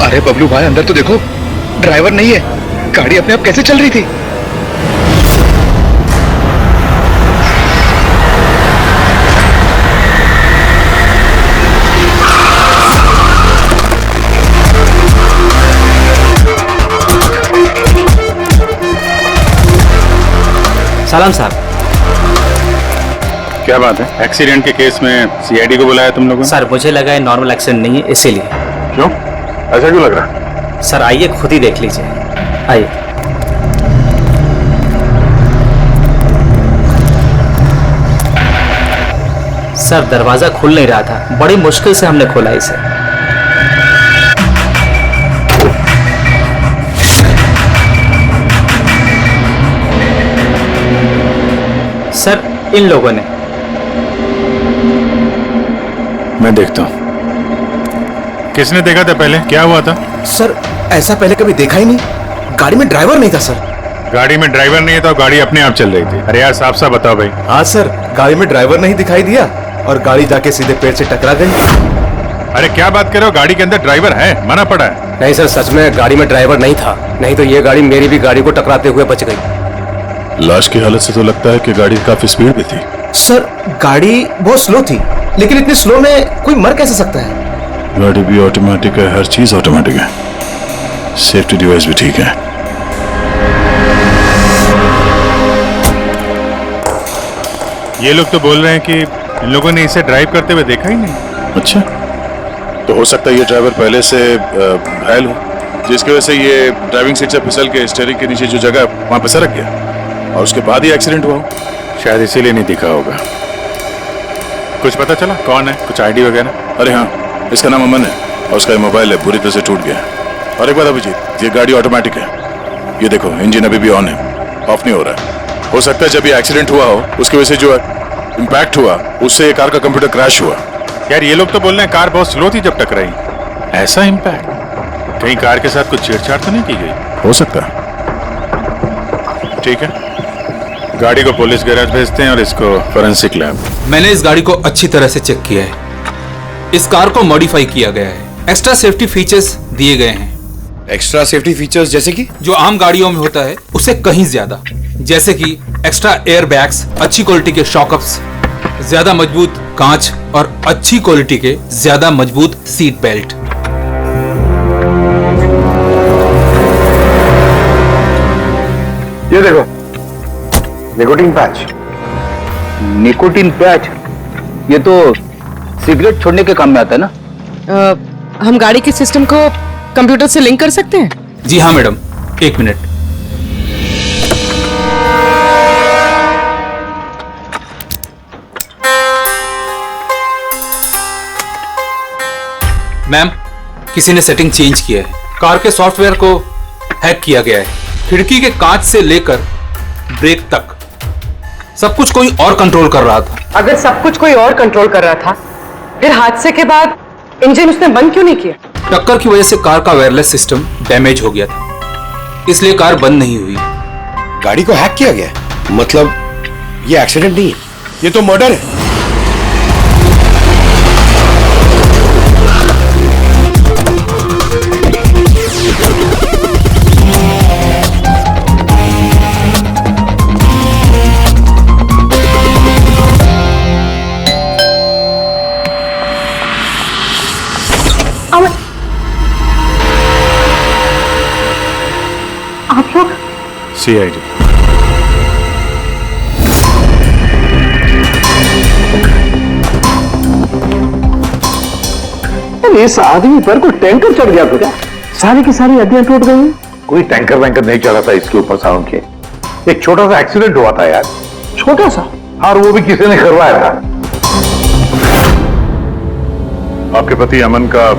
अरे बबलू भाई अंदर तो देखो, ड्राइवर नहीं है, गाड़ी अपने आप कैसे चल रही थी? सलाम साहब। क्या बात है? एक्सीडेंट के केस में सीआईडी को बुलाया तुम लोगों ने? सर मुझे लगा है नॉर्मल एक्सीडेंट नहीं है, इसीलिए। क्यों? ऐसा क्यों लग रहा है? सर आइए खुद ही देख लीजिए, आइए। सर दरवाजा खुल नहीं रहा था, बड़ी मुश्किल से हमने खोला इसे। सर इन लोगों ने। मैं देखता हूं। किसने देखा था पहले? क्या हुआ था? सर ऐसा पहले कभी देखा ही नहीं। गाड़ी में ड्राइवर नहीं था सर। गाड़ी में ड्राइवर नहीं है तो गाड़ी अपने आप चल रही थी। अरे यार साफ साफ बताओ भाई। हाँ सर, गाड़ी में ड्राइवर नहीं दिखाई दिया और गाड़ी जाके सीधे पेड़ से टकरा गई। अरे क्या बात कर रहे हो? गाड़ी के अंदर ड्राइवर है, मना पड़ा है। नहीं सर, सच में गाड़ी में ड्राइवर नहीं था, नहीं तो ये गाड़ी मेरी भी गाड़ी को टकराते हुए बच गई। लाश की हालत से तो लगता है कि गाड़ी काफी स्पीड में थी। सर गाड़ी बहुत स्लो थी, लेकिन इतनी स्लो में कोई मर कैसे सकता है? गाड़ी भी ऑटोमेटिक है, हर चीज ऑटोमेटिक है, सेफ्टी डिवाइस भी ठीक है। ये लोग तो बोल रहे हैं कि इन लोगों ने इसे ड्राइव करते हुए देखा ही नहीं। अच्छा, तो हो सकता है ये ड्राइवर पहले से घायल हो, जिसकी वजह से ये ड्राइविंग सीट से फिसल के स्टीयरिंग के नीचे जो जगह वहां पर सरक गया और उसके बाद ही एक्सीडेंट हुआ हो। शायद इसीलिए नहीं दिखा होगा। कुछ पता चला कौन है? कुछ आईडी वगैरह? अरे हाँ, इसका नाम अमन है और उसका मोबाइल है बुरी तरह से टूट गया। और एक बात अभिजीत, ये गाड़ी ऑटोमेटिक है, ये देखो इंजन अभी भी ऑन है, ऑफ नहीं हो रहा है। हो सकता है जब ये एक्सीडेंट हुआ हो उसकी वजह से जो इम्पैक्ट हुआ उससे ये कार का कंप्यूटर क्रैश हुआ। यार ये लोग तो बोल रहे हैं कार बहुत स्लो थी जब टकराई। ऐसा इम्पैक्ट? कहीं कार के साथ कुछ छेड़छाड़ तो नहीं की गई? हो सकता है। ठीक है, गाड़ी को पुलिस गैराज भेजते हैं और इसको फोरेंसिक लैब। मैंने इस गाड़ी को अच्छी तरह से चेक किया है। इस कार को मॉडिफाई किया गया है, एक्स्ट्रा सेफ्टी फीचर्स दिए गए हैं। एक्स्ट्रा सेफ्टी फीचर्स जैसे कि? जो आम गाड़ियों में होता है उससे कहीं ज्यादा, जैसे कि एक्स्ट्रा एयर बैग्स, अच्छी क्वालिटी के शॉकअप्स, ज्यादा मजबूत कांच और अच्छी क्वालिटी के ज्यादा मजबूत सीट बेल्ट। ये देखो, निकोटीन पैच। Nicotine patch? ये तो सिगरेट छोड़ने के काम में आता है ना? हम गाड़ी के सिस्टम को कंप्यूटर से लिंक कर सकते हैं? जी हाँ मैडम, एक मिनट। मैम, किसी ने सेटिंग चेंज किया है। कार के सॉफ्टवेयर को हैक किया गया है। खिड़की के कांच से लेकर ब्रेक तक सब कुछ कोई और कंट्रोल कर रहा था। अगर सब कुछ कोई और कंट्रोल कर रहा था, फिर हादसे के बाद इंजन उसने बंद क्यों नहीं किया? टक्कर की वजह से कार का वायरलेस सिस्टम डैमेज हो गया था, इसलिए कार बंद नहीं हुई। गाड़ी को हैक किया गया? मतलब ये एक्सीडेंट नहीं है, ये तो मर्डर है। आप लोग? सीआईडी। इस आदमी पर कोई टैंकर चढ़ गया क्या? सारी की सारी हड्डियां टूट गई। कोई टैंकर वैंकर नहीं चढ़ा था इसके ऊपर साउंड के। एक छोटा सा एक्सीडेंट हुआ था यार। छोटा सा? और वो भी किसी ने करवाया था। आपके पति अमन का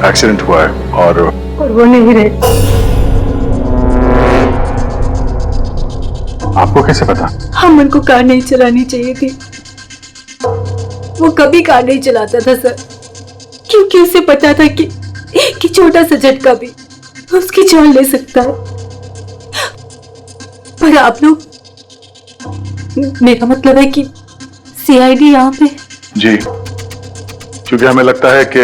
एक्सीडेंट हुआ है और वो नहीं रहे। आपको कैसे पता? अमन को कार नहीं चलानी चाहिए थी। वो कभी कार नहीं चलाता था सर, क्योंकि उसे पता था कि छोटा सा झटका भी उसकी जान ले सकता है। पर आप लोग, मेरा मतलब है कि सीआईडी यहाँ पे। जी, क्योंकि हमें लगता है कि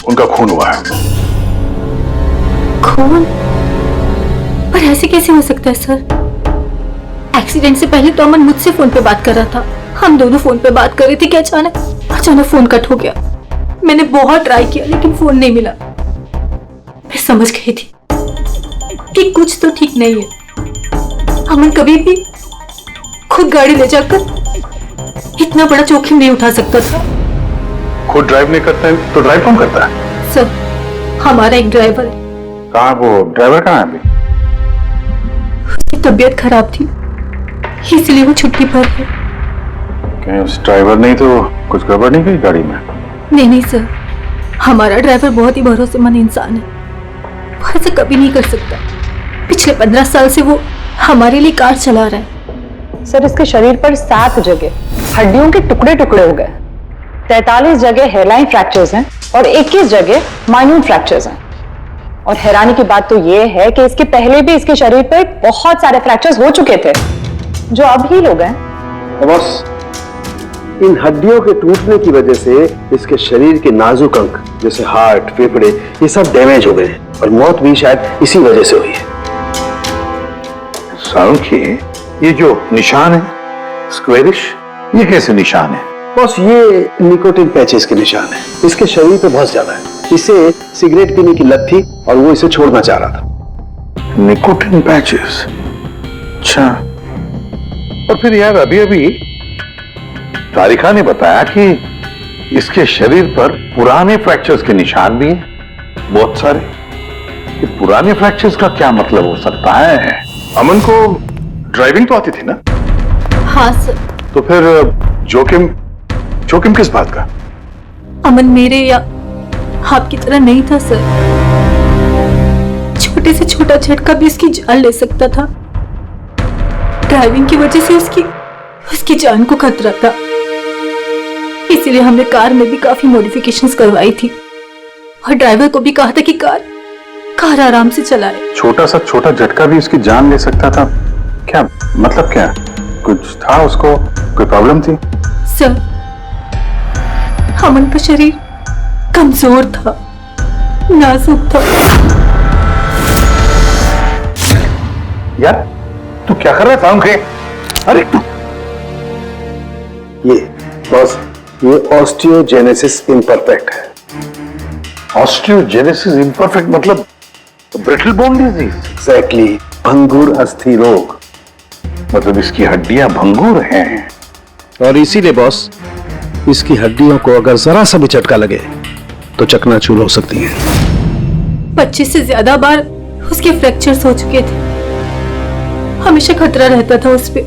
उनका खून हुआ है। खून? पर ऐसे कैसे हो सकता है सर? एक्सीडेंट से पहले तो अमन मुझसे फोन पे बात कर रहा था, हम दोनों फोन पे बात कर रहे थे कि अचानक फोन कट हो गया। मैंने बहुत ट्राई किया लेकिन फोन नहीं मिला। मैं समझ गई थी कि कुछ तो ठीक नहीं है। अमन कभी भी खुद गाड़ी ले जाकर इतना बड़ा जोखिम नहीं उठा सकता था। खुद ड्राइव नहीं करता है तो ड्राइव कौन करता है? सर, हमारा एक ड्राइवर है। कहाँ वो ड्राइवर कहाँ है अभी? उसकी तबीयत खराब थी इसलिए वो छुट्टी पर है। कहीं उस ड्राइवर नहीं तो कुछ गड़बड़ नहीं गई गाड़ी में? नहीं सर, हमारा ड्राइवर बहुत ही भरोसेमंद इंसान है, वो ऐसा कभी नहीं कर सकता। पिछले 15 साल से वो हमारे लिए कार चला रहा है। सर, इसके शरीर पर 7 जगह हड्डियों के टुकड़े टुकड़े हो गए, 43 जगह हेयरलाइन फ्रैक्चर्स हैं और 21 जगह माइन्यूट फ्रैक्चर्स हैं। और हैरानी की बात तो ये है कि इसके पहले भी इसके शरीर पर बहुत सारे फ्रैक्चर्स हो चुके थे जो अब हील हो गए। बस इन हड्डियों के टूटने की वजह से इसके शरीर के नाजुक अंग जैसे हार्ट, फेफड़े, ये सब डैमेज हो गए और मौत भी शायद इसी वजह से हुई है। सालुंखी, ये जो निशान है स्क्वेरिश, ये कैसे निशान है? बस ये निकोटिन पैचेस के निशान है। इसके शरीर पे बहुत ज्यादा है। इसे सिगरेट पीने की लत थी और वो इसे छोड़ना चाह रहा था। Nicotine patches? अच्छा। और फिर यार अभी तारिका ने बताया कि इसके शरीर पर पुराने फ्रैक्चर्स के निशान भी हैं, बहुत सारे। ये पुराने फ्रैक्चर्स का क्या मतलब हो सकता है? अमन को ड्राइविंग तो आती थी ना? हाँ सर। तो फिर जोखिम किस बात का? अमन मेरे या आपकी तरह नहीं था सर। छोटे से छोटा झटका भी उसकी जान ले सकता था। ड्राइविंग की वजह से उसकी जान को खतरा था, इसीलिए हमने कार में भी काफी मॉडिफिकेशंस करवाई थी और ड्राइवर को भी कहा था कि कार आराम से चलाए। छोटा झटका भी उसकी जान ले सकता था? क्या मतलब? क्या कुछ था उसको? कोई प्रॉब्लम थी? सर, अमन का शरीर कमजोर था, नाजुक था। यार तू क्या कर रहा है सालुंखी? अरे तू ये ऑस्टियोजेनेसिस इम्परफेक्ट है। ऑस्टियोजेनेसिस इम्परफेक्ट मतलब ब्रिटल बोन डिजीज? एग्जैक्टली, भंगुर अस्थि रोग। मतलब इसकी हड्डियां भंगुर हैं। और इसीलिए बॉस, इसकी हड्डियों को अगर जरा सा भी झटका लगे तो चकनाचूर हो सकती हैं। 25 से ज्यादा बार उसके फ्रैक्चर्स हो चुके थे। हमेशा खतरा रहता था उस पे।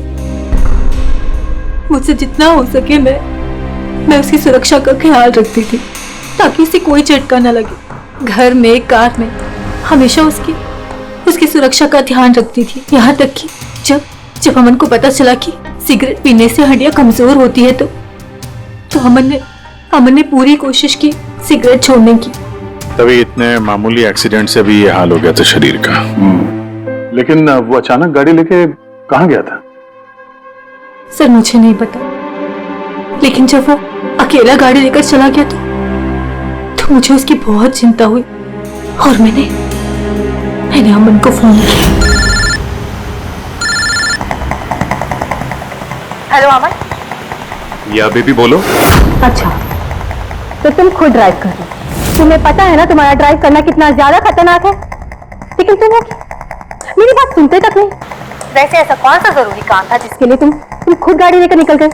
मुझसे जितना हो सके मैं उसकी सुरक्षा का ख्याल रखती थी ताकि उसे कोई झटका न लगे। घर में, कार में हमेशा उसकी सुरक्षा का ध्यान रखती थी। यहाँ तक कि जब अमन को पता चला कि सिगरेट पीने से हड्डियां कमजोर होती है तो अमन ने पूरी कोशिश की सिगरेट छोड़ने की। तभी इतने मामूली एक्सीडेंट से भी ये हाल हो गया था शरीर का। लेकिन वो अचानक गाड़ी लेके कहाँ गया था? सर, मुझे नहीं पता, लेकिन जब वो अकेला गाड़ी लेकर चला गया तो मुझे उसकी बहुत चिंता हुई और मैंने अमन को फोन किया। हेलो अमन। या बेबी बोलो। अच्छा, तो तुम खुद ड्राइव कर रहे हो। तुम्हें पता है ना तुम्हारा ड्राइव करना कितना ज्यादा खतरनाक है, लेकिन तुम मेरी बात सुनते तक नहीं। वैसे ऐसा कौन सा जरूरी काम था जिसके लिए तुम खुद गाड़ी लेकर निकल गए?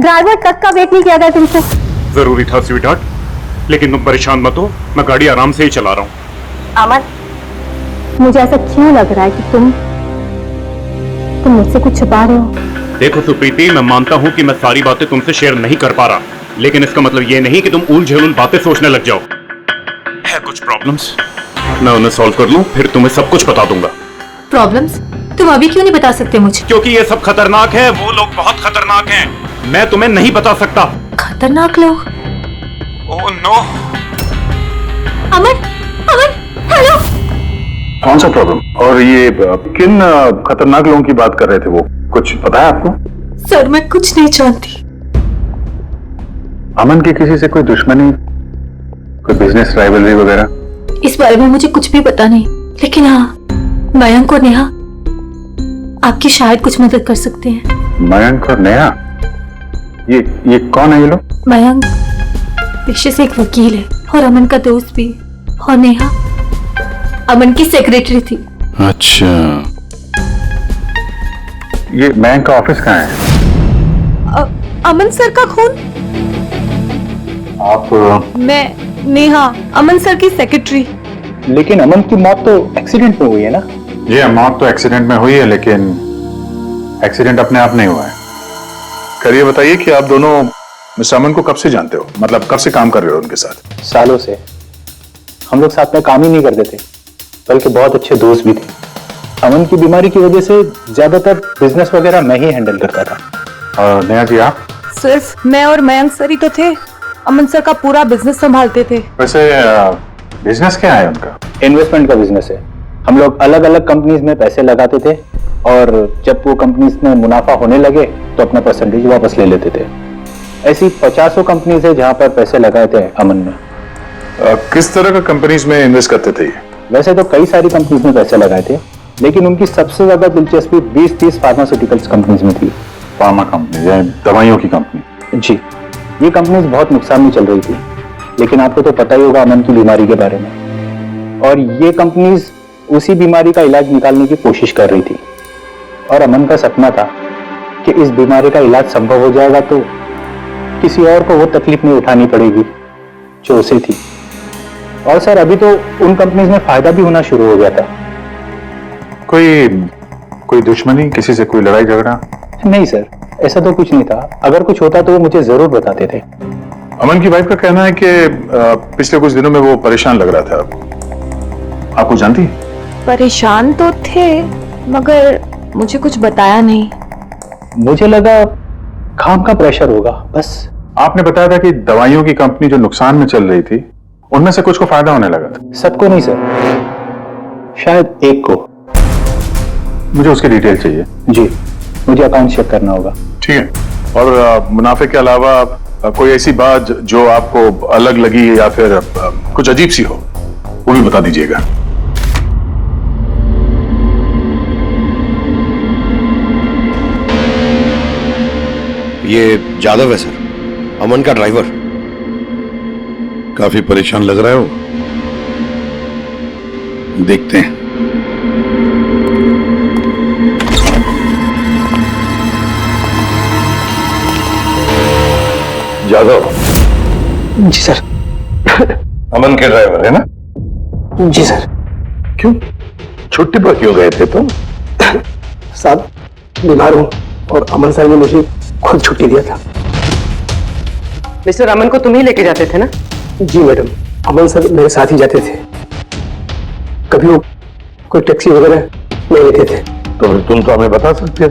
ड्राइवर तक का वेट नहीं किया गया तुमसे। जरूरी था स्वीटहार्ट, लेकिन तुम परेशान मत हो, मैं गाड़ी आराम से ही चला रहा हूँ। अमन, मुझे ऐसा क्यों लग रहा है कि तुम मुझसे कुछ छुपा रहे हो? देखो सुप्रीति, मैं मानता हूँ कि मैं सारी बातें तुमसे शेयर नहीं कर पा रहा, लेकिन इसका मतलब ये नहीं कि तुम उलझुल बातें सोचने लग जाओ। है कुछ प्रॉब्लम्स, मैं उन्हें सॉल्व कर लूँ, फिर तुम्हें सब कुछ बता दूंगा। प्रॉब्लम्स? तुम अभी क्यों नहीं बता सकते मुझे? क्योंकि ये सब खतरनाक है, वो लोग बहुत खतरनाक हैं, मैं तुम्हें नहीं बता सकता। खतरनाक लोग? Oh no. अमन, हेलो। कौन सा प्रॉब्लम? और ये किन खतरनाक लोगों की बात कर रहे थे? वो कुछ पता है आपको? सर, मैं कुछ नहीं जानती। अमन की किसी से कोई दुश्मनी, कोई बिजनेस राइवलरी वगैरह? इस बारे में मुझे कुछ भी पता नहीं, लेकिन हाँ, मयंक और नेहा आपकी शायद कुछ मदद कर सकते हैं। मयंक और नेहा, ये कौन है ये लोग? मयंक पेशे से एक वकील है और अमन का दोस्त भी, और नेहा अमन की सेक्रेटरी थी। अच्छा, ये मयंक का ऑफिस कहाँ है? अमन सर का खून? आप मैं नेहा, अमन सर की सेक्रेटरी। लेकिन अमन की मौत तो एक्सीडेंट में हुई है ना? ये मौत तो एक्सीडेंट में हुई है, लेकिन एक्सीडेंट अपने आप नहीं हुआ है। करिए बताइए कि आप दोनों मिस्टर अमन को कब से जानते हो, मतलब कब से काम कर रहे हो उनके साथ? सालों से हम लोग साथ में काम ही नहीं करते थे, बल्कि बहुत अच्छे दोस्त भी थे। अमन की बीमारी की वजह से ज्यादातर बिजनेस वगैरह मैं ही हैंडल करता था। और नेहा जी आप? सिर्फ मैं और मयंक सर ही तो थे, अमन सर का पूरा बिजनेस संभालते थे। वैसे बिजनेस क्या है उनका? इन्वेस्टमेंट का बिजनेस है। हम लोग अलग अलग कंपनीज में पैसे लगाते थे और जब वो कंपनीज में मुनाफा होने लगे तो अपना परसेंटेज वापस ले लेते थे। ऐसी 50 कंपनीज है जहां पर पैसे लगाए थे अमन ने। किस तरह का कंपनीज में इन्वेस्ट करते थे ये? वैसे तो कई सारी कंपनीज में पैसे लगाए थे, लेकिन उनकी सबसे ज्यादा दिलचस्पी 20-30 फार्मास्यूटिकल्स कंपनीज में थी। फार्मा कंपनी या दवाइयों की कंपनी? जी, ये कंपनीज बहुत नुकसान में चल रही थी, लेकिन आपको तो पता ही होगा अमन की बीमारी के बारे में। और ये कंपनीज उसी बीमारी का इलाज निकालने की कोशिश कर रही थी, और अमन का सपना था कि इस बीमारी का इलाज संभव हो जाएगा तो किसी और को वो तकलीफ नहीं उठानी पड़ेगी जो उसे थी। और सर, अभी तो उन कंपनीज में फायदा भी होना शुरू हो गया था। कोई दुश्मनी, किसी से कोई लड़ाई झगड़ा? नहीं सर, ऐसा तो कुछ नहीं था। अगर कुछ होता तो वो मुझे जरूर बताते थे। अमन की वाइफ का कहना है कि पिछले कुछ दिनों में वो परेशान लग रहा था। आपको जानती? परेशान तो थे, मगर मुझे कुछ बताया नहीं। मुझे लगा काम का प्रेशर होगा बस। आपने बताया था कि दवाइयों की कंपनी जो नुकसान में चल रही थी उनमें से कुछ को फायदा होने लगा था। सबको नहीं सर, शायद एक को। मुझे उसकी डिटेल चाहिए। जी, मुझे अकाउंट चेक करना होगा। ठीक है। और मुनाफे के अलावा कोई ऐसी बात जो आपको अलग लगी या फिर कुछ अजीब सी हो, वो भी बता दीजिएगा। ये जादव है सर, अमन का ड्राइवर। काफी परेशान लग रहा है वो। देखते हैं। जादव? जी सर। अमन के ड्राइवर है ना? जी सर। क्यों छुट्टी पर क्यों गए थे तुम? साहब, बीमार हूं और अमन सर ने मुझे खुद छुट्टी दिया था। मिस्टर अमन को तुम ही लेके जाते थे ना? जी मैडम, अमन सर मेरे साथ ही जाते थे। कभी वो कोई टैक्सी वगैरह नहीं लेते थे। तो फिर तुम तो हमें बता सकते हो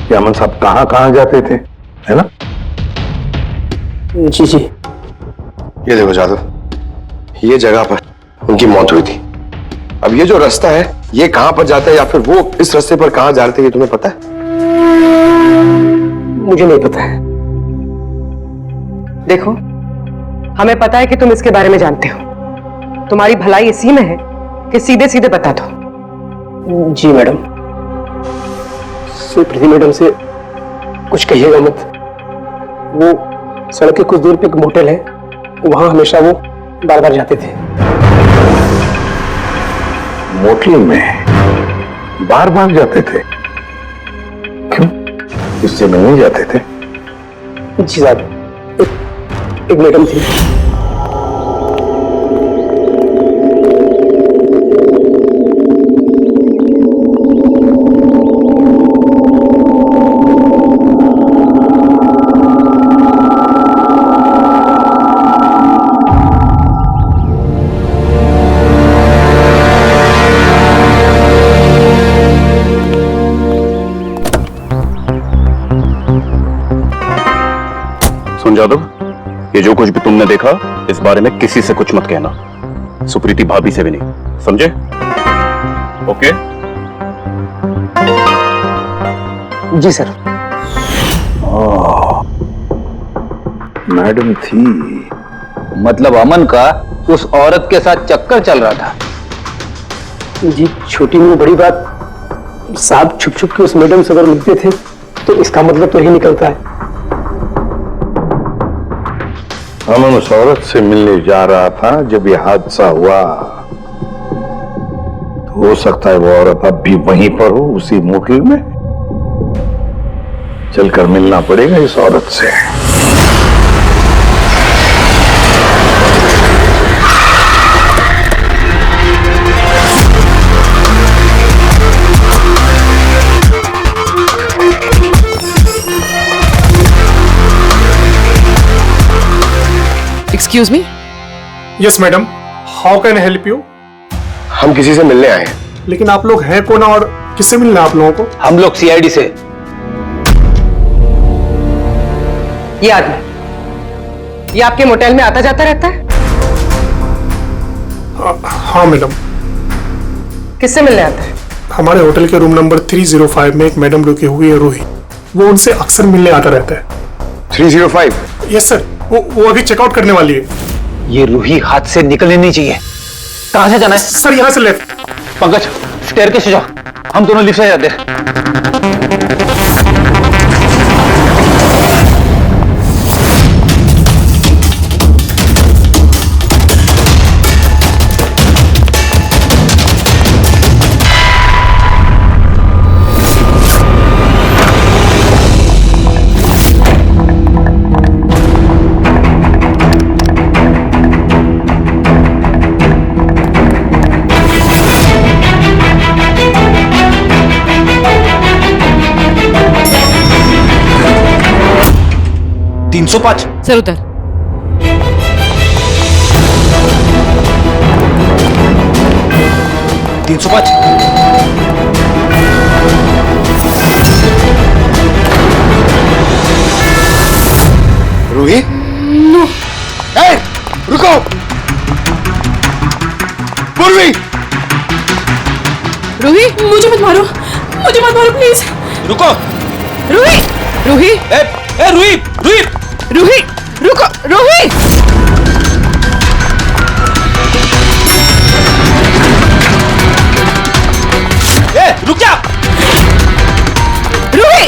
कि अमन साहब कहाँ कहाँ जाते थे, है ना? जी जी। ये देखो जादव, ये जगह पर उनकी मौत हुई थी। अब ये जो रास्ता है, ये कहां पर जाता है या फिर वो इस रास्ते पर कहां जा रहे थे, ये तुम्हें पता है? मुझे नहीं पता है। देखो, हमें पता है कि तुम इसके बारे में जानते हो। तुम्हारी भलाई इसी में है कि सीधे सीधे बता दो। जी मैडम। सुप्रीति मैडम से कुछ कहिएगा मत। वो सड़क के कुछ दूर पे एक मोटेल है, वहां हमेशा वो बार बार जाते थे। मोटल में बार बार जाते थे? क्यों, इससे मिलने जाते थे? जी साहब, एक मैडम थी। सुन जादव, ये जो कुछ भी तुमने देखा इस बारे में किसी से कुछ मत कहना, सुप्रीति भाभी से भी नहीं, समझे? ओके? जी सर। मैडम थी? मतलब अमन का उस औरत के साथ चक्कर चल रहा था। जी छोटी मुंह बड़ी बात, साहब छुप छुप के उस मैडम से अगर मिलते थे तो इसका मतलब तो यही निकलता है। अमन उस औरत से मिलने जा रहा था जब ये हादसा हुआ। तो हो सकता है वो औरत अब भी वहीं पर हो, उसी मोटल में। चलकर मिलना पड़ेगा इस औरत से। Excuse me. Yes madam, how can I help you? हम किसी से मिलने आए हैं। लेकिन आप लोग हैं कौन और किससे मिलना है आप लोगों को? हम लोग सीआईडी से। ये आदमी, ये आपके मोटेल में आता जाता रहता है? हाँ मैडम। किससे मिलने आता है? हमारे होटल के रूम नंबर 305 में एक मैडम रुकी हुई है, रूही। वो उनसे अक्सर मिलने आता रहता है। 305? यस सर, वो अभी चेकआउट करने वाली है। ये रूही हाथ से निकलनी नहीं चाहिए। कहां से जाना है? सर यहाँ से लेफ्ट। पंकज स्टेयरकेस से जाओ, हम दोनों लिफ्ट से जाते हैं। सर उधर। रूही? ए, रुको! पूर्वी! रूही, मुझे मत मारो, मुझे मत मारो प्लीज। रुको! रूही, रूही, रूही, रूही, रूही, रुको, रूही। रुक जा! रूही,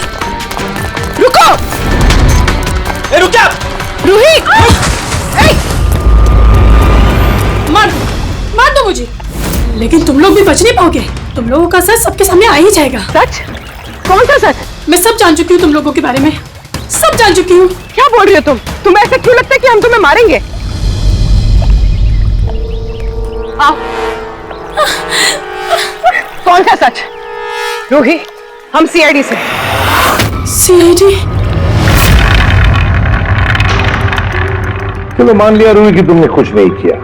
रुको! रुक जा! रूही, मार दो मुझे, लेकिन तुम लोग भी बच नहीं पाओगे। तुम लोगों का सच सबके सामने आ ही जाएगा। सच? कौन सा सच? मैं सब जान चुकी हूँ तुम लोगों के बारे में, सब जान चुकी हूँ। क्या बोल रही हो तुम? तुम्हें ऐसा क्यों लगता है कि हम तुम्हें मारेंगे? आओ। कौन सा सच? रूही, हम सीआईडी से। सीआईडी? चलो मान लिया रूही कि तुमने कुछ नहीं किया,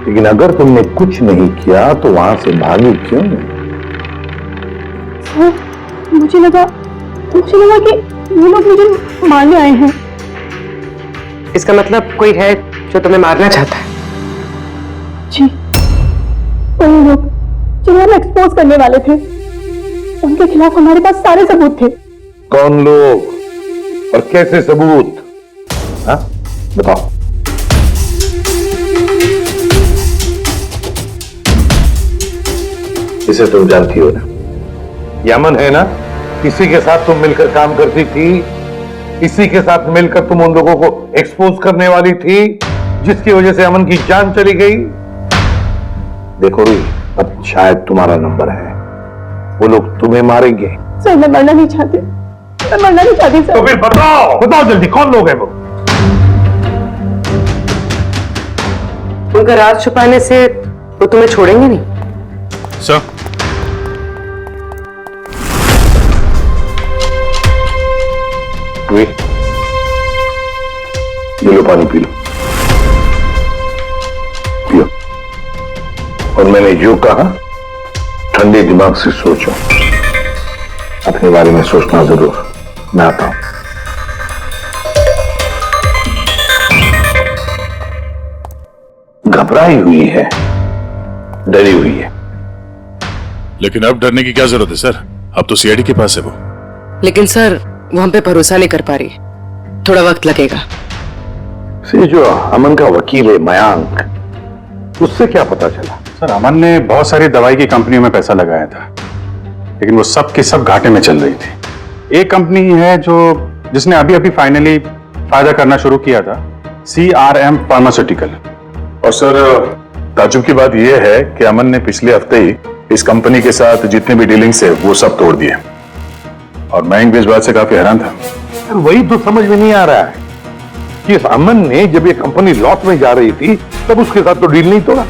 लेकिन अगर तुमने कुछ नहीं किया तो वहां से भागी क्यों? मुझे लगा कि वो लोग मुझे मारने आए हैं। इसका मतलब कोई है जो तुम्हें मारना चाहता है? जी, वही लोग जो हमें एक्सपोज करने वाले थे। उनके खिलाफ हमारे पास सारे सबूत थे। कौन लोग और कैसे सबूत? हाँ, बताओ। इसे तुम जानती हो ना, यमन है ना, इसी के साथ तुम मिलकर काम करती थी, इसी के साथ मिलकर तुम उन लोगों को एक्सपोज करने वाली थी जिसकी वजह से अमन की जान चली गई। देखो रूही, अब शायद तुम्हारा नंबर है, वो लोग तुम्हें मारेंगे। सर मैं मरना नहीं चाहती, मैं मरना नहीं चाहती सर। तो फिर बताओ जल्दी, कौन लोग हैं वो? उनका राज छुपाने से वो तुम्हें छोड़ेंगे नहीं। सर, ये लो पानी पी लो, पियो। और मैंने जो कहा ठंडे दिमाग से सोचो, अपने बारे में सोचना जरूर। मैं आता हूं। घबराई हुई है, डरी हुई है। लेकिन अब डरने की क्या जरूरत है सर? अब तो सीआईडी के पास है वो। लेकिन सर वो हम पे भरोसा नहीं कर पा रही, थोड़ा वक्त लगेगा। से जो अमन का वकील है मयांक, उससे क्या पता चला? सर अमन ने बहुत सारी दवाई की कंपनियों में पैसा लगाया था, लेकिन वो सब की सब घाटे में चल रही थी। एक कंपनी है जिसने अभी अभी फाइनली फायदा करना शुरू किया था, CRM फार्मास्यूटिकल। और सर ताजुब की बात यह है कि अमन ने पिछले हफ्ते ही इस कंपनी के साथ जितने भी डीलिंग्स है वो सब तोड़ दिए, और मैं इस बात से काफी हैरान था। वही तो समझ में नहीं आ रहा है कि अमन ने जब ये कंपनी लॉस में जा रही थी तब उसके साथ तो डील नहीं तोड़ा,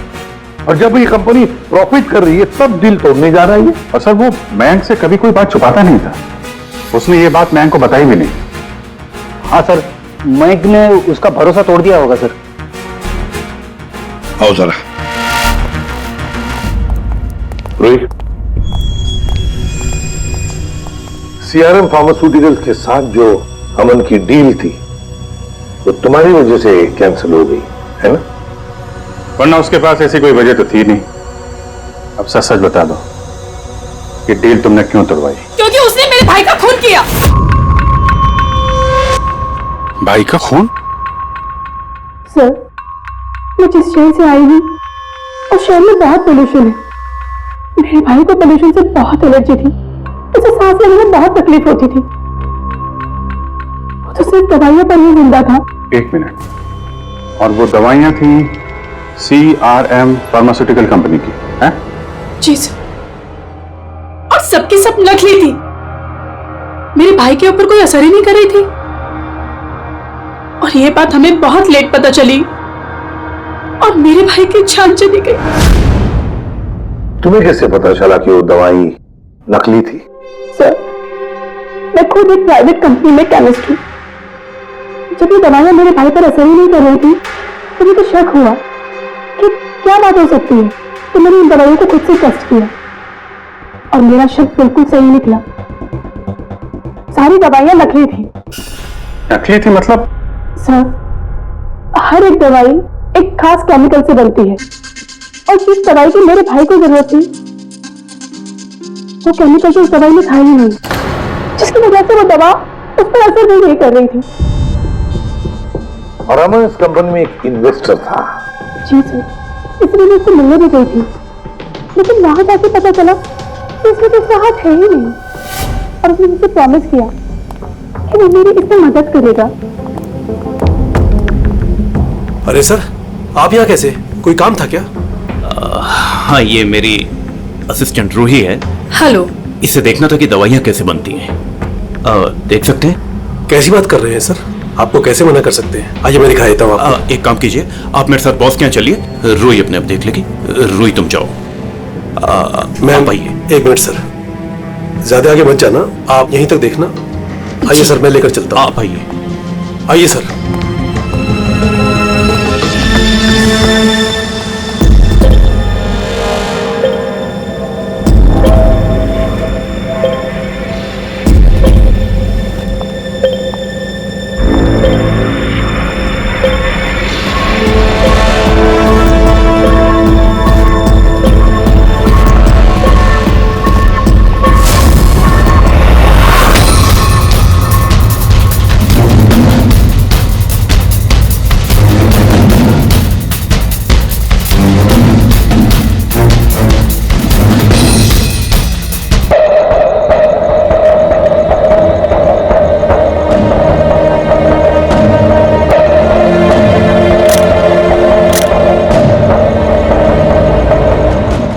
और जब ये कंपनी प्रॉफिट कर रही है तब डील तोड़ने जा रही है। और सर वो मयंक से कभी कोई बात छुपाता नहीं था, उसने ये बात मयंक को बताई भी नहीं। हाँ सर, मयंक ने उसका भरोसा तोड़ दिया होगा सर। आओ जरा रोहित, CRM फार्मास्यूटिकल्स के साथ जो अमन की डील थी वो तुम्हारी वजह से कैंसिल हो गई है ना? वरना उसके पास ऐसी कोई वजह तो थी नहीं। अब सच सच बता दो कि डील तुमने क्यों तोड़वाई? क्योंकि उसने मेरे भाई का खून किया। भाई का खून? सर, मैं जिस शहर से आई हूँ उस शहर में बहुत पोल्यूशन है। मेरे भाई को पोल्यूशन से बहुत एलर्जी थी, उसे सांस लेने में बहुत तकलीफ होती थी। वो तो सिर्फ दवाइयों पर ही जिंदा था। एक मिनट, और वो दवाइयां थी CRM फार्मास्यूटिकल कंपनी की, हैं? जी सर, और सबकी सब नकली थी। मेरे भाई के ऊपर कोई असर ही नहीं कर रही थी, और ये बात हमें बहुत लेट पता चली, और मेरे भाई की जान चली गई। तुम्हें कैसे पता चला कि वो दवाई नकली थी? सर, मैं खुद एक प्राइवेट कंपनी में केमिस्ट हूँ। जब ये दवाइयां मेरे भाई पर असर ही नहीं कर रही थी तो मुझे शक हुआ कि क्या बात हो सकती है, तो मैंने इन दवाइयों को खुद से टेस्ट किया और मेरा शक बिल्कुल सही निकला। सारी दवाइयां नकली थी। नकली थी मतलब? सर, हर एक दवाई एक खास केमिकल से बनती है, और जिस दवाई की मेरे भाई को जरूरत थी वो केमिकल तो उस दवाई में था ही नहीं, जिसकी वजह से वो दवा उस पर असर भी नहीं कर रही थी। और अमन इस कंपनी में एक इन्वेस्टर था। जी सर, इसलिए मैं उससे मिलने भी गई थी, लेकिन वहां जाके पता चला कि इसमें तो उसका हाथ है ही नहीं, और उसने मुझसे प्रॉमिस किया कि वो मेरी इसमें मदद करेगा। अरे सर, आप यहाँ कैसे? कोई काम था क्या? हाँ, ये मेरी असिस्टेंट रूही है। हेलो। इसे देखना था कि दवाइयाँ कैसे बनती हैं। देख सकते हैं? कैसी बात कर रहे हैं सर? आपको कैसे मना कर सकते हैं? आइए मैं दिखा देता हूँ आपको। एक काम कीजिए, आप मेरे साथ बॉस के यहाँ चलिए, रूही अपने आप देख लेगी। रूही तुम जाओ। मैम आइए। एक मिनट सर, ज्यादा आगे मत जाना, आप यहीं तक देखना। आइए सर, मैं लेकर चलता हूँ। आप आइए। आइए सर।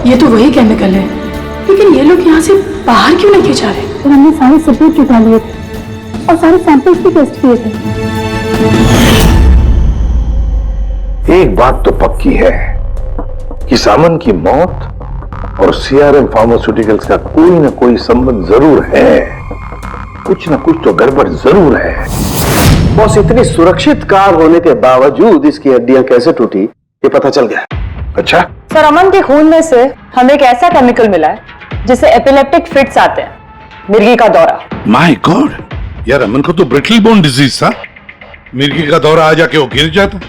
ये तो वही केमिकल है, लेकिन ये लोग यहाँ से बाहर क्यों लेके जा रहे? और हमने सारे सबूत जुटा लिए थे और सारे सैंपल्स भी टेस्ट किए थे। एक बात तो पक्की है कि सामन की मौत और CRM फार्मास्यूटिकल्स का कोई ना कोई संबंध जरूर है। कुछ ना कुछ तो गड़बड़ जरूर है। बॉस, इतनी सुरक्षित कार होने के बावजूद इसकी हड्डियां कैसे टूटी ये पता चल गया। अच्छा सर, अमन के खून में से हमें एक ऐसा केमिकल मिला है जिससे एपिलेप्टिक फिट्स आते हैं, मिर्गी का दौरा। माय गॉड, यार अमन को तो ब्रिटल बोन डिजीज था। मिर्गी का दौरा आ जाके वो गिर जाता,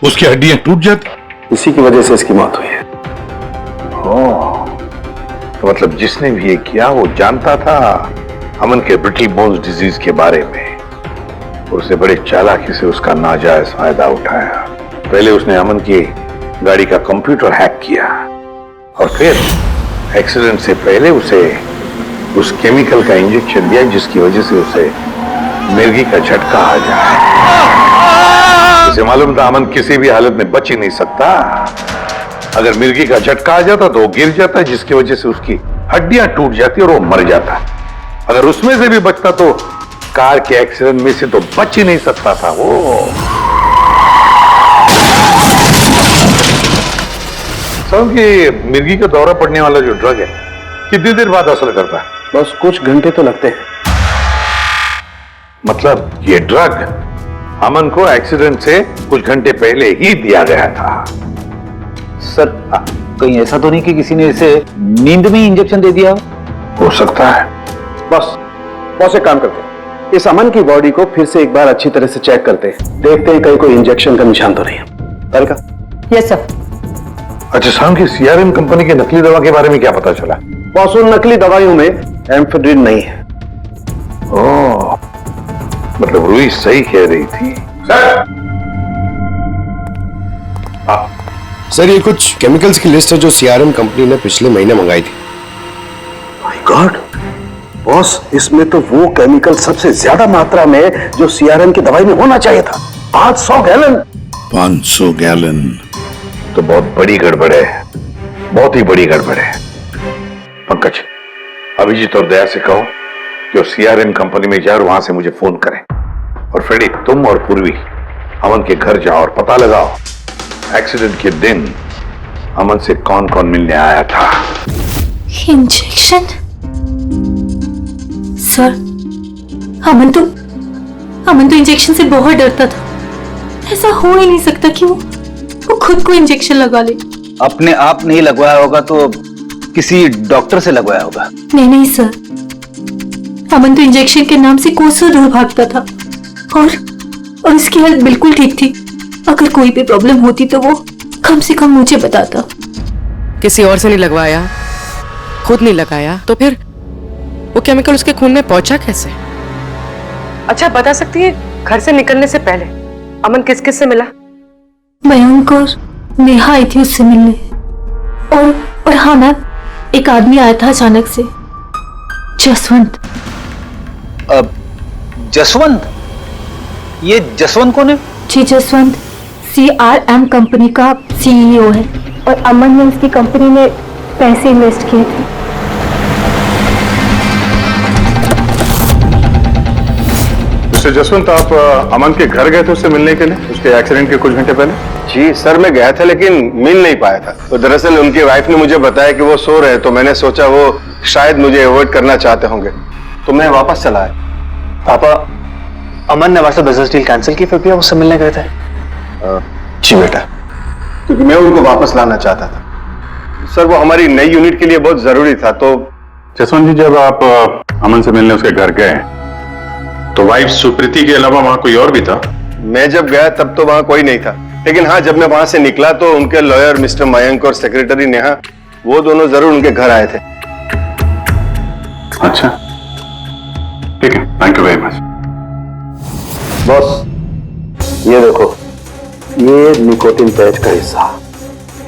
उसकी हड्डियां टूट जाती। इसी की वजह से इसकी मौत हुई है। तो मतलब जिसने भी ये किया वो जानता था अमन के ब्रिटल बोन्स डिजीज के बारे में, और उसे बड़े चालाकी से उसका नाजायज फायदा उठाया। पहले उसने अमन की गाड़ी का कंप्यूटर हैक किया, और फिर एक्सीडेंट से पहले उसे उस केमिकल का इंजेक्शन दिया जिसकी वजह से उसे मिर्गी का झटका आ जाए। उसे मालूम था अमन किसी भी हालत में बच ही नहीं सकता। अगर मिर्गी का झटका आ जाता तो वो गिर जाता, जिसकी वजह से उसकी हड्डियां टूट जाती और वो मर जाता। अगर उसमें से भी बचता तो कार के एक्सीडेंट में से तो बच ही नहीं सकता था वो। समझ कि मिर्गी का दौरा पड़ने वाला जो ड्रग है कितनी देर बाद असर करता है? बस कुछ घंटे तो लगते हैं। मतलब ये ड्रग अमन को एक्सीडेंट से कुछ घंटे पहले ही दिया गया था। सर कहीं ऐसा तो नहीं कि किसी ने इसे नींद में इंजेक्शन दे दिया हो सकता है। बस एक काम करते हैं, इस अमन की बॉडी को फिर से एक बार अच्छी तरह से चेक करते हैं, देखते हैं कहीं कोई इंजेक्शन का निशान तो नहीं है। तरीका? Yes sir. अच्छा शाम की सीआरएम कंपनी की नकली दवा के बारे में क्या पता चला? बॉस उन नकली दवाइयों में एम्फेड्रिन नहीं है। ओह, मतलब रूही सही कह रही थी। सर ये कुछ केमिकल्स की लिस्ट है जो सीआरएम कंपनी ने पिछले महीने मंगाई थी। माय गॉड बॉस, इसमें तो वो केमिकल सबसे ज्यादा मात्रा में जो सीआरएम की दवाई में होना चाहिए था। 500 गैलन। 500 गैलन तो बहुत बड़ी गड़बड़ है, बहुत ही बड़ी गड़बड़ है। पंकज, अभिजीत और दया से कहो कि वो सीआरएम कंपनी में जाए और वहां से मुझे फोन करें। और फ्रेडी, तुम और पूर्वी अमन के घर जाओ और पता लगाओ एक्सीडेंट के दिन अमन से कौन कौन मिलने आया था। इंजेक्शन? सर, अमन तो इंजेक्शन से बहुत डरता था। ऐसा हो ही नहीं सकता कि वो खुद को इंजेक्शन लगा ले। अपने आप नहीं लगवाया होगा तो किसी डॉक्टर से लगवाया होगा। नहीं सर, अमन तो इंजेक्शन के नाम से कोसों दूर भागता था और उसकी हेल्थ बिल्कुल ठीक थी। अगर कोई भी प्रॉब्लम होती तो वो कम से कम मुझे बताता। किसी और से नहीं लगवाया, खुद नहीं लगाया, तो फिर वो केमिकल उसके खून में पहुंचा कैसे? अच्छा बता सकती है, घर से निकलने से पहले अमन किस किस से मिला? मयंक और नेहा आई थी उससे मिलने। और हाँ मैम, एक आदमी आया था अचानक से, जसवंत। जसवंत? ये जसवंत कौन है? जी जसवंत सीआरएम कंपनी का सीईओ है और अमन ने उसकी कंपनी में पैसे इन्वेस्ट किए थे। मिस्टर जसवंत, आप अमन के घर गए थे उससे मिलने के लिए उसके एक्सीडेंट के कुछ घंटे पहले? जी सर, मैं गया था लेकिन मिल नहीं पाया था। तो दरअसल उनकी वाइफ ने मुझे बताया कि वो सो रहे हैं, तो मैंने सोचा वो शायद मुझे अवॉइड करना चाहते होंगे, तो मैं वापस चला आया। पापा, अमन ने वापस बिजनेस डील कैंसिल की, फिर भी आप उससे मिलने गए थे? जी बेटा, क्योंकि मैं उनको वापस लाना चाहता था। सर वो हमारी नई यूनिट के लिए बहुत जरूरी था। तो जसवंत जी, जब आप अमन से मिलने उसके घर गए तो वाइफ सुप्रीति के अलावा वहां कोई और भी था? मैं जब गया तब तो वहां कोई नहीं था, लेकिन हाँ जब मैं वहां से निकला तो उनके लॉयर मिस्टर मयंक और सेक्रेटरी नेहा, वो दोनों जरूर उनके घर आए थे। अच्छा ठीक है, thank you very much. Boss ये देखो, ये निकोटिन पैच का हिस्सा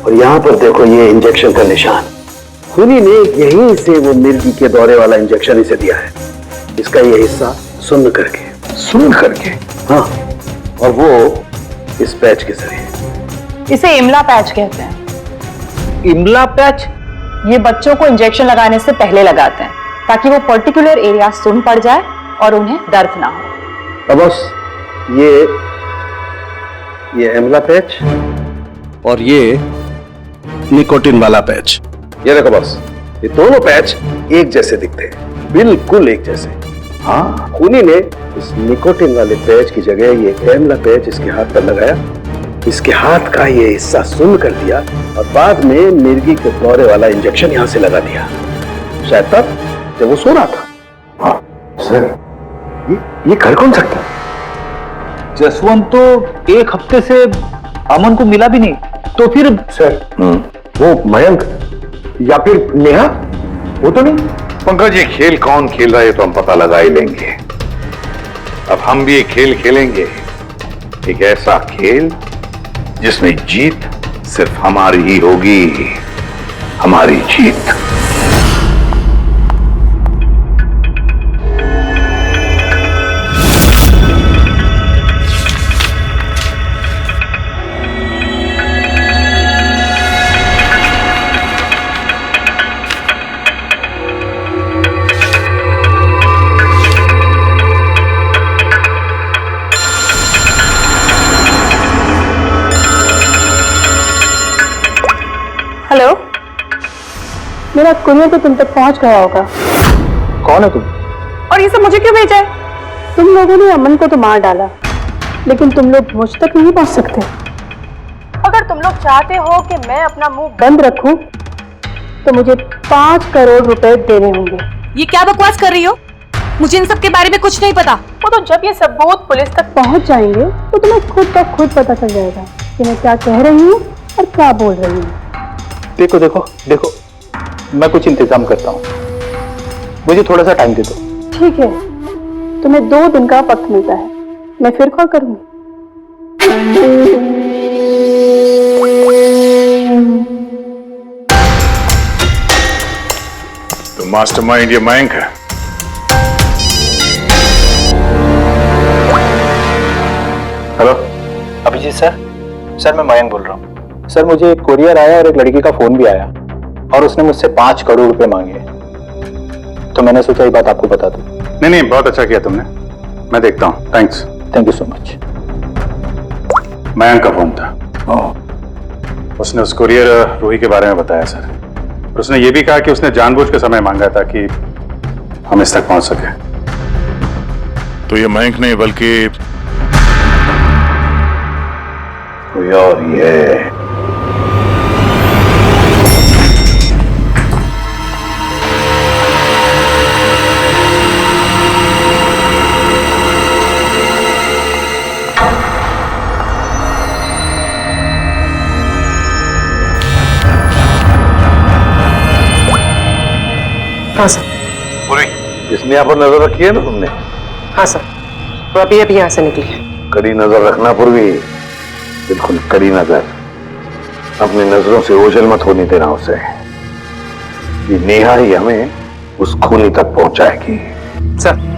और यहाँ पर देखो ये इंजेक्शन का निशान। खूनी ने यहीं से वो मिर्गी के दौरे वाला इंजेक्शन इसे दिया है। इसका ये हिस्सा सुन्न करके, हाँ, और वो इस पैच के जरिए। इसे इमला पैच कहते हैं। इमला पैच? ये बच्चों को इंजेक्शन लगाने से पहले लगाते हैं ताकि वो पर्टिकुलर एरिया सुन्न पड़ जाए और उन्हें दर्द ना हो। अब बस ये इमला पैच और ये निकोटिन वाला पैच, ये देखो बस, ये दोनों पैच एक जैसे दिखते हैं, बिल्कुल एक जैसे। हाँ, खूनी ने इस निकोटिन वाले पैच की जगह ये एमला पैच इसके हाथ पर लगाया, इसके हाथ का ये हिस्सा सुन्न कर दिया और बाद में मिर्गी के दौरे वाला इंजेक्शन यहां से लगा दिया, शायद तब जब वो सो रहा था। हाँ सर, ये कर कौन सकता? जसवंत तो एक हफ्ते से अमन को मिला भी नहीं, तो फिर? सर वो मयंक या फिर नेहा, वो तो नहीं। पंकज, ये खेल कौन खेल रहा है तो हम पता लगा ही लेंगे। अब हम भी एक खेल खेलेंगे, एक ऐसा खेल जिसमें जीत सिर्फ हमारी ही होगी। हमारी जीत। हेलो, मेरा कुरियर तो तुम तक पहुंच गया होगा। कौन है तुम? और ये सब मुझे क्यों भेजा है? तुम लोगों ने अमन को तो मार डाला, लेकिन तुम लोग मुझ तक नहीं पहुंच सकते। अगर तुम लोग चाहते हो कि मैं अपना मुंह बंद रखूं, तो मुझे 5 करोड़ रुपए देने होंगे। ये क्या बकवास कर रही हो? मुझे इन सब के बारे में कुछ नहीं पता। वो तो जब ये सबूत पुलिस तक पहुंच जाएंगे तो तुम्हें खुद ब खुद पता चल जाएगा कि मैं क्या कह रही हूँ और क्या बोल रही हूँ। देखो देखो देखो, मैं कुछ इंतजाम करता हूँ, मुझे थोड़ा सा टाइम दे दो। ठीक है, तुम्हें 2 दिन का वक्त मिलता है, मैं फिर कॉल करूंगी। तो मास्टरमाइंड ये मयंक है। Hello Abhijit sir. सर मैं मयंक बोल रहा हूँ। सर मुझे एक कोरियर आया और एक लड़की का फोन भी आया और उसने मुझसे 5 करोड़ रुपए मांगे, तो मैंने सोचा ये बात आपको बता दूं। नहीं नहीं, बहुत अच्छा किया तुमने, मैं देखता हूँ। Thanks. Thank you so much. Mayank का फोन था। उसने उस कुरियर रूही के बारे में बताया सर, और उसने ये भी कहा कि उसने जानबूझ के समय मांगा ताकि हम इस तक पहुंच सके। तो ये मयंक नहीं बल्कि कोई और ही है। हाँ सर। पूरी इसने यहाँ पर नजर रखी है ना तुमने? हाँ सर, तो अभी अभी यहाँ से निकली है। कड़ी नजर रखना पूर्वी, बिल्कुल कड़ी नजर। अपनी नजरों से ओझल मत होने देना उसे। ये नेहा ही हमें उस खूनी तक पहुंचाएगी। सर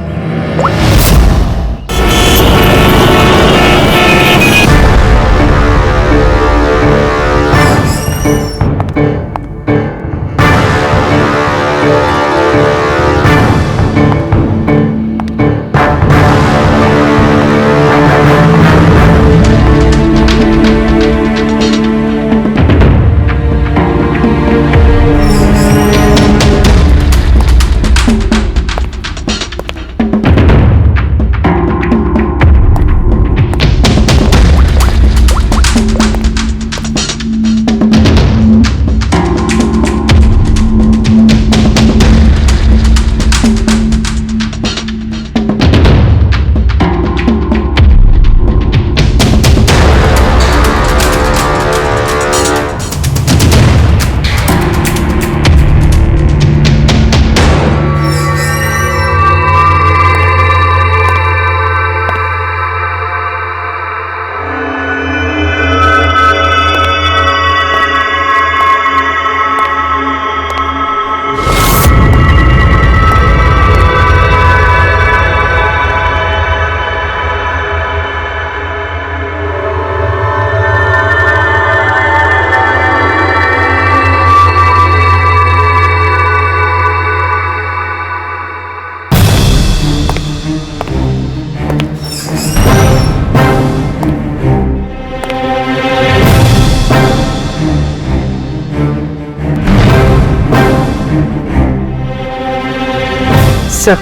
सर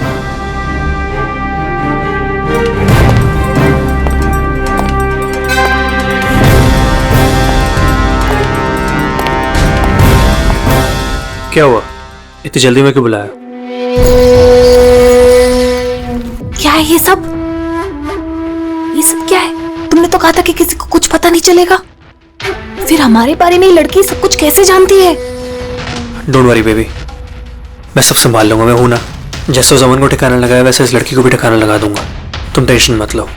क्या हुआ? इतनी जल्दी में क्यों बुलाया? क्या है ये सब? ये सब क्या है? तुमने तो कहा था कि किसी को कुछ पता नहीं चलेगा। फिर हमारे बारे में ये लड़की सब कुछ कैसे जानती है? डोंट वरी बेबी, मैं सब संभाल लूंगा। मैं हूं ना, जैसे उस अमन को ठिकाना लगाया वैसे इस लड़की को भी ठिकाना लगा दूंगा। तुम टेंशन मत लो,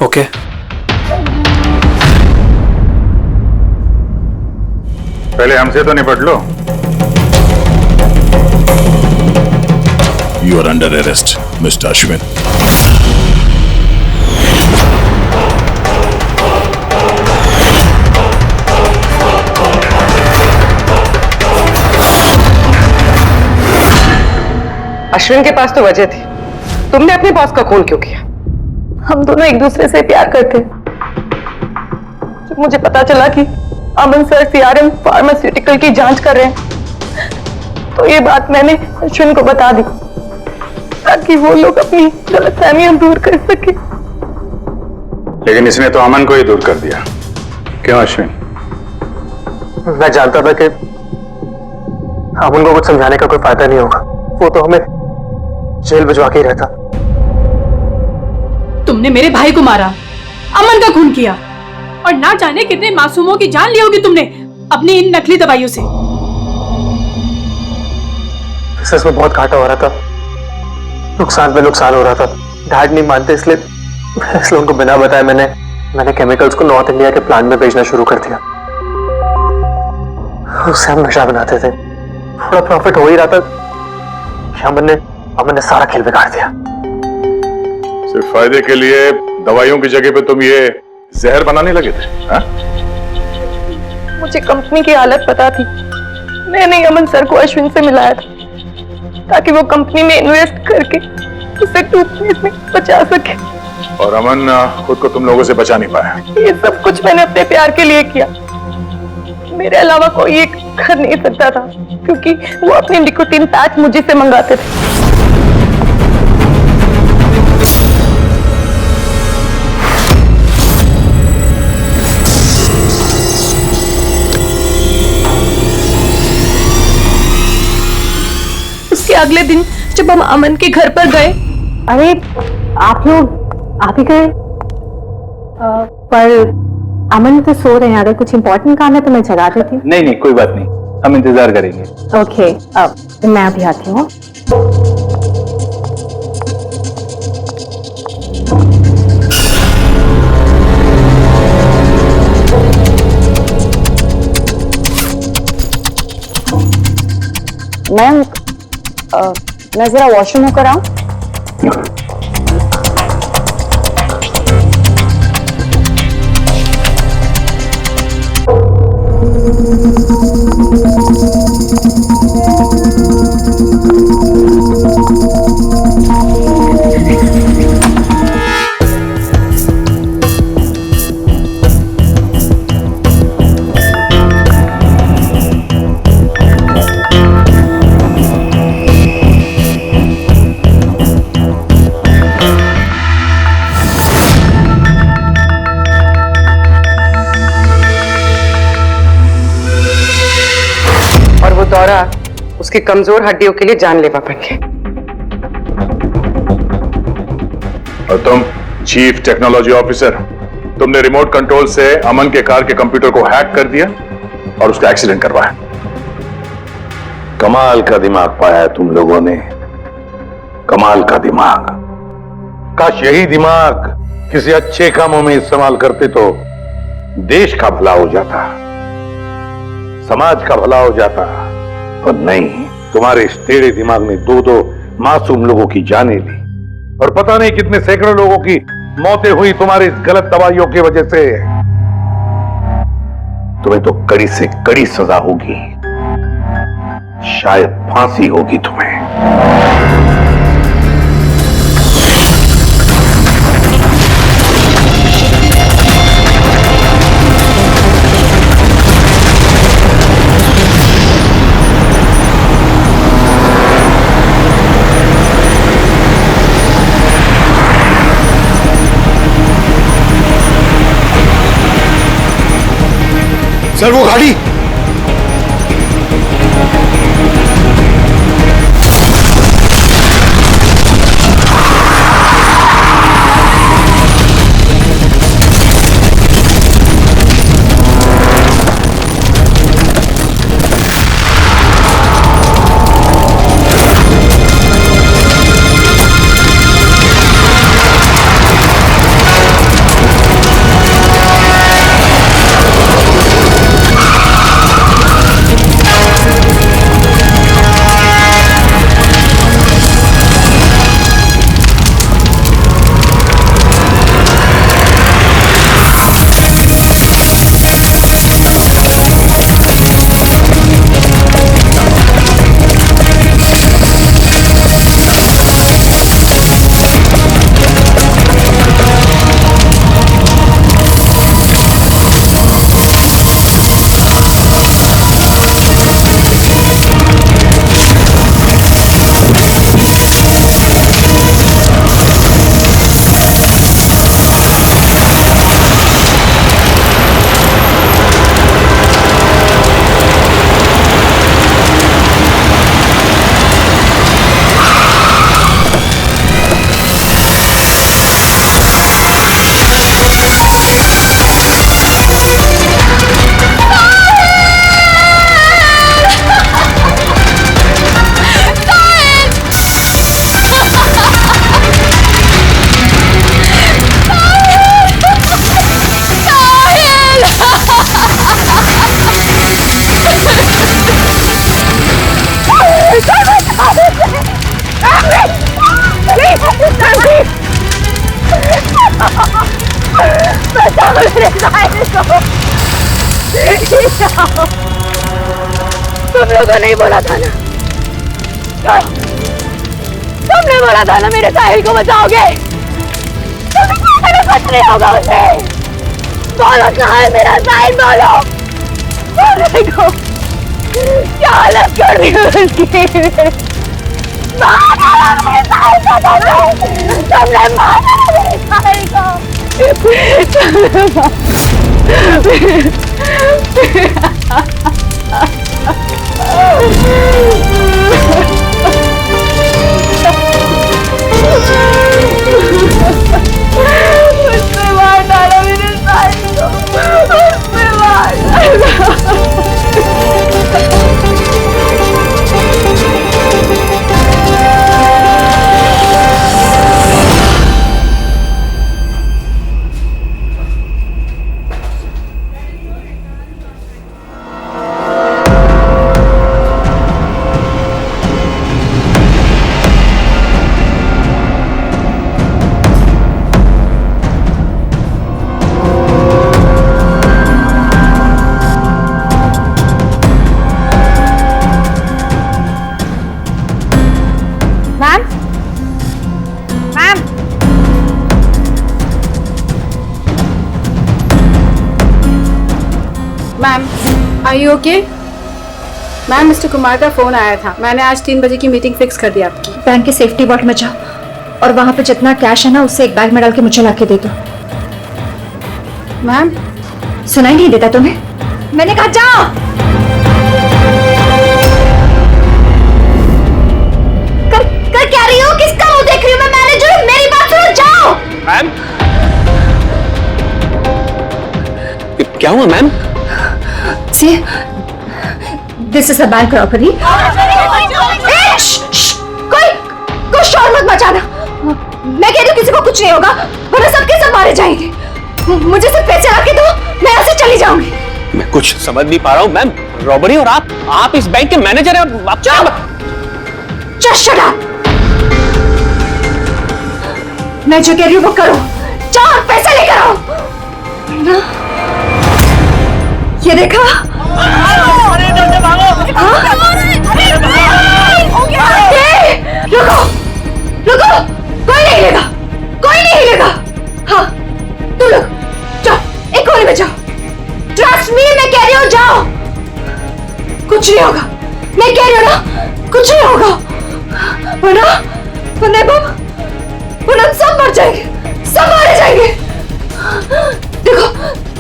ओके? पहले हमसे तो निपट लो। You are under arrest, Mr. Ashwin. Ashwin के पास तो वजह थी। तुमने अपने बॉस का खून क्यों किया? हम दोनों एक दूसरे से प्यार करते। जब मुझे पता चला कि अमन सर सीआरएम फार्मास्यूटिकल की जांच कर रहे हैं, तो ये बात मैंने अश्विन को बता दी ताकि वो लोग अपनी गलतफहमियां दूर कर सके। लेकिन इसने तो अमन को ही दूर कर दिया। क्यों अश्विन? मैं जानता था कि अमन को कुछ समझाने का कोई फायदा नहीं होगा। वो तो हमें जेल भिजवा के ही रहता। तुमने मेरे भाई को मारा, अमन का खून किया और ना जाने कितने मासूमों की जान ली होगी तुमने अपनी इन नकली दवाइयों से। बिजनेस में बहुत घाटा हो रहा था, नुकसान पे नुकसान हो रहा था। डैड नहीं मानते, इसलिए उनको बिना बताए मैंने केमिकल्स को नॉर्थ इंडिया के प्लांट में भेजना शुरू कर दिया। उससे हम नशा बनाते थे, थोड़ा प्रॉफिट हो ही रहा था। अमन ने सारा खेल बिगाड़ दिया। सिर्फ फायदे के लिए दवाइयों की जगह पे तुम ये जहर बनाने लगे थे, हाँ? मुझे कंपनी की हालत पता थी। मैंने अमन सर को अश्विन से मिलाया था ताकि वो कंपनी में इन्वेस्ट करके उसे डूबने से बचा सके। और अमन खुद को तुम लोगों से बचा नहीं पाया। ये सब कुछ मैंने अपने प्यार के लिए किया। मेरे अलावा कोई ये कर नहीं सकता था क्योंकि वो अपनी निकोटीन पैच मुझे से मंगाते थे। उसके अगले दिन जब हम अमन के घर पर गए। अरे आप लोग आप ही गए? पर अमन तो सो रहे हैं। अगर कुछ इंपॉर्टेंट काम है तो मैं जगा देती हूँ। नहीं, कोई बात नहीं, हम इंतजार करेंगे। ओके, अब मैं अभी आती हूँ। मैम, मैं जरा वॉशरूम होकर आऊं? दौरा उसकी कमजोर हड्डियों के लिए जानलेवा बन गया। और तुम चीफ टेक्नोलॉजी ऑफिसर, तुमने रिमोट कंट्रोल से अमन के कार के कंप्यूटर को हैक कर दिया और उसका एक्सीडेंट करवाया। कमाल का दिमाग पाया है तुम लोगों ने, कमाल का दिमाग। काश यही दिमाग किसी अच्छे कामों में इस्तेमाल करते तो देश का भला हो जाता, समाज का भला हो जाता। पर नहीं, तुम्हारे इस टेढ़े दिमाग ने दो मासूम लोगों की जानें ली और पता नहीं कितने सैकड़ों लोगों की मौतें हुई तुम्हारी इस गलत दवाइयों की वजह से। तुम्हें तो कड़ी से कड़ी सजा होगी, शायद फांसी होगी तुम्हें। सर वो गाड़ी, तुम लोगों ने बोला था ना, तुमने बोला था ना मेरे साहिल को बचाओगे। कुछ नहीं होगा उसे। बोलो कहाँ है मेरा साहिल, बोलो। देखो क्या हालत कर रही हो उसकी। मारा मेरे साहिल को, तुमने मारा मेरे साहिल को। उसने मार डाला मेरे साहिल को, उसने मार डाला। Ma'am, are you okay? Ma'am, mister Kumar का फोन आया था, मैंने आज 3 बजे की मीटिंग फिक्स कर दी आपकी। बैंक के सेफ्टी वॉल्ट में जाओ और वहां पे जितना कैश है ना उससे एक बैग में डाल के मुझे लाके दे दो। मैम, सुनाई नहीं देता तुम्हें? मैंने कहा जाओ। कर क्या रही हो? किसका मुंह देख रही हो? मैं मैनेजर हूं, मेरी बात सुनो, जाओ। मैम, क्या हुआ ma'am? See, this is a bank robbery. कोई शोर मत मचाना। मैं कह रही हूँ किसी को कुछ नहीं होगा, वरना सबके सब मारे जाएंगे। मुझे सिर्फ पैसे आके दो, मैं यहाँ से चली जाऊंगी। मैं कुछ समझ नहीं पा रहा हूँ मैम। रॉबरी और आप इस बैंक के मैनेजर हैं। आप Just shut up. मैं जो कह रही हूँ वो करो, जाओ पैसे लेकर आओ। ना ये देखा? रुको रुको, कोई नहीं लेगा, कोई नहीं लेगा। हाँ तुम लोग जाओ, एक कोने में जाओ। ट्रस्ट मी, मैं कह रही हूँ जाओ, कुछ नहीं होगा। मैं कह रही हूँ ना, कुछ नहीं होगा। वरना सब मर जाएंगे, सब मारे जाएंगे। देखो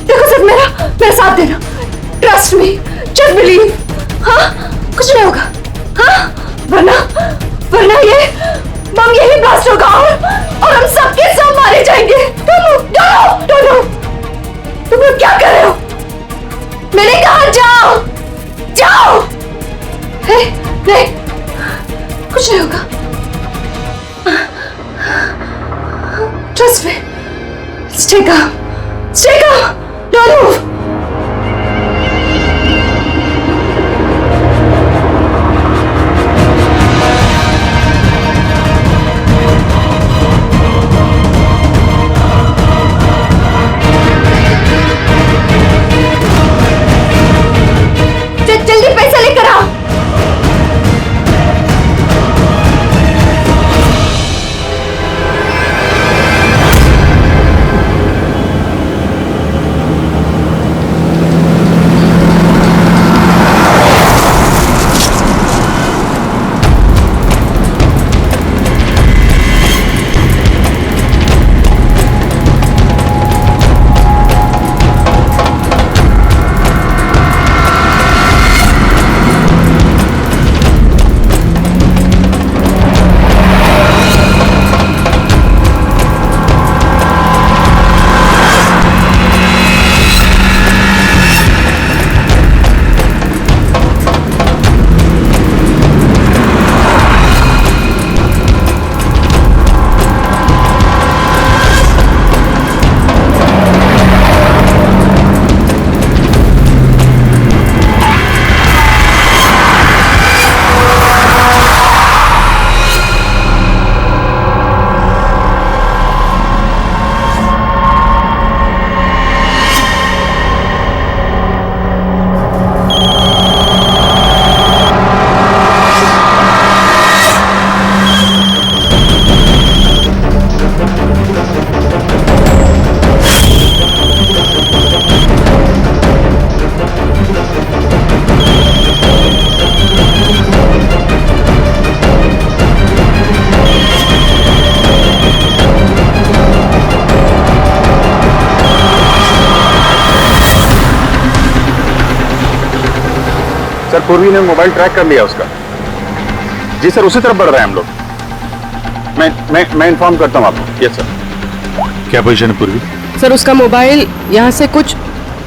देखो, सिर्फ मेरा साथ देना। Trust me, just believe. हाँ कुछ नहीं होगा। हाँ वरना ये बम यही ब्लास्ट होगा और हम सबके सब मारे जाएंगे। तुम लोग क्या कर रहे हो? मैंने कहा जाओ जाओ। नहीं कुछ नहीं होगा। Trust me, stay calm, stay calm, don't move. जल्दी पैसा लेकर आओ। सर पूर्वी ने मोबाइल ट्रैक कर लिया उसका। जी सर, उसी तरफ बढ़ रहे हैं हम लोग। मैं इन्फॉर्म करता हूँ आपको। Yes sir. क्या पोजीशन है पूर्वी? सर उसका मोबाइल यहाँ से कुछ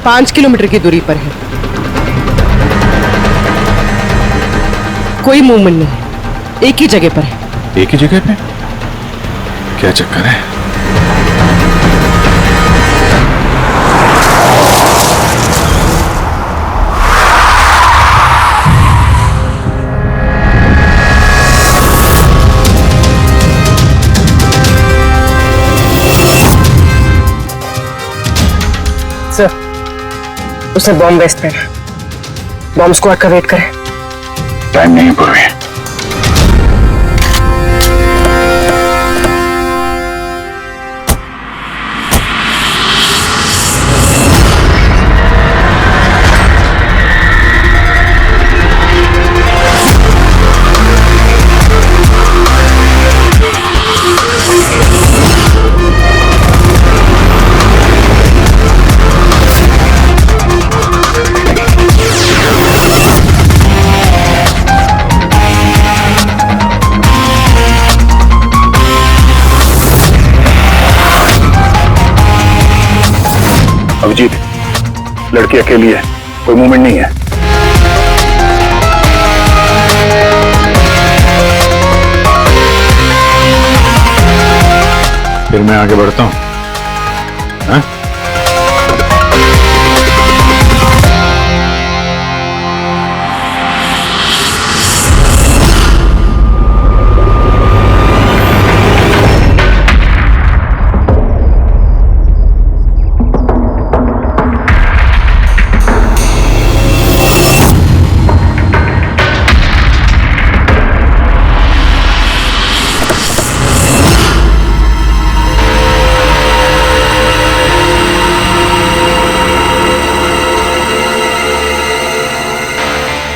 5 किलोमीटर की दूरी पर है। कोई मूवमेंट नहीं है, एक ही जगह पर है। एक ही जगह पे? क्या चक्कर है? सर उसे बॉम्ब वेस्ट पे बॉम्ब स्क्वाड का वेट करें। टाइम नहीं है पूर्वी। अभिजीत, लड़की अकेली है, कोई मूवमेंट नहीं है। फिर मैं आगे बढ़ता हूं। हाँ?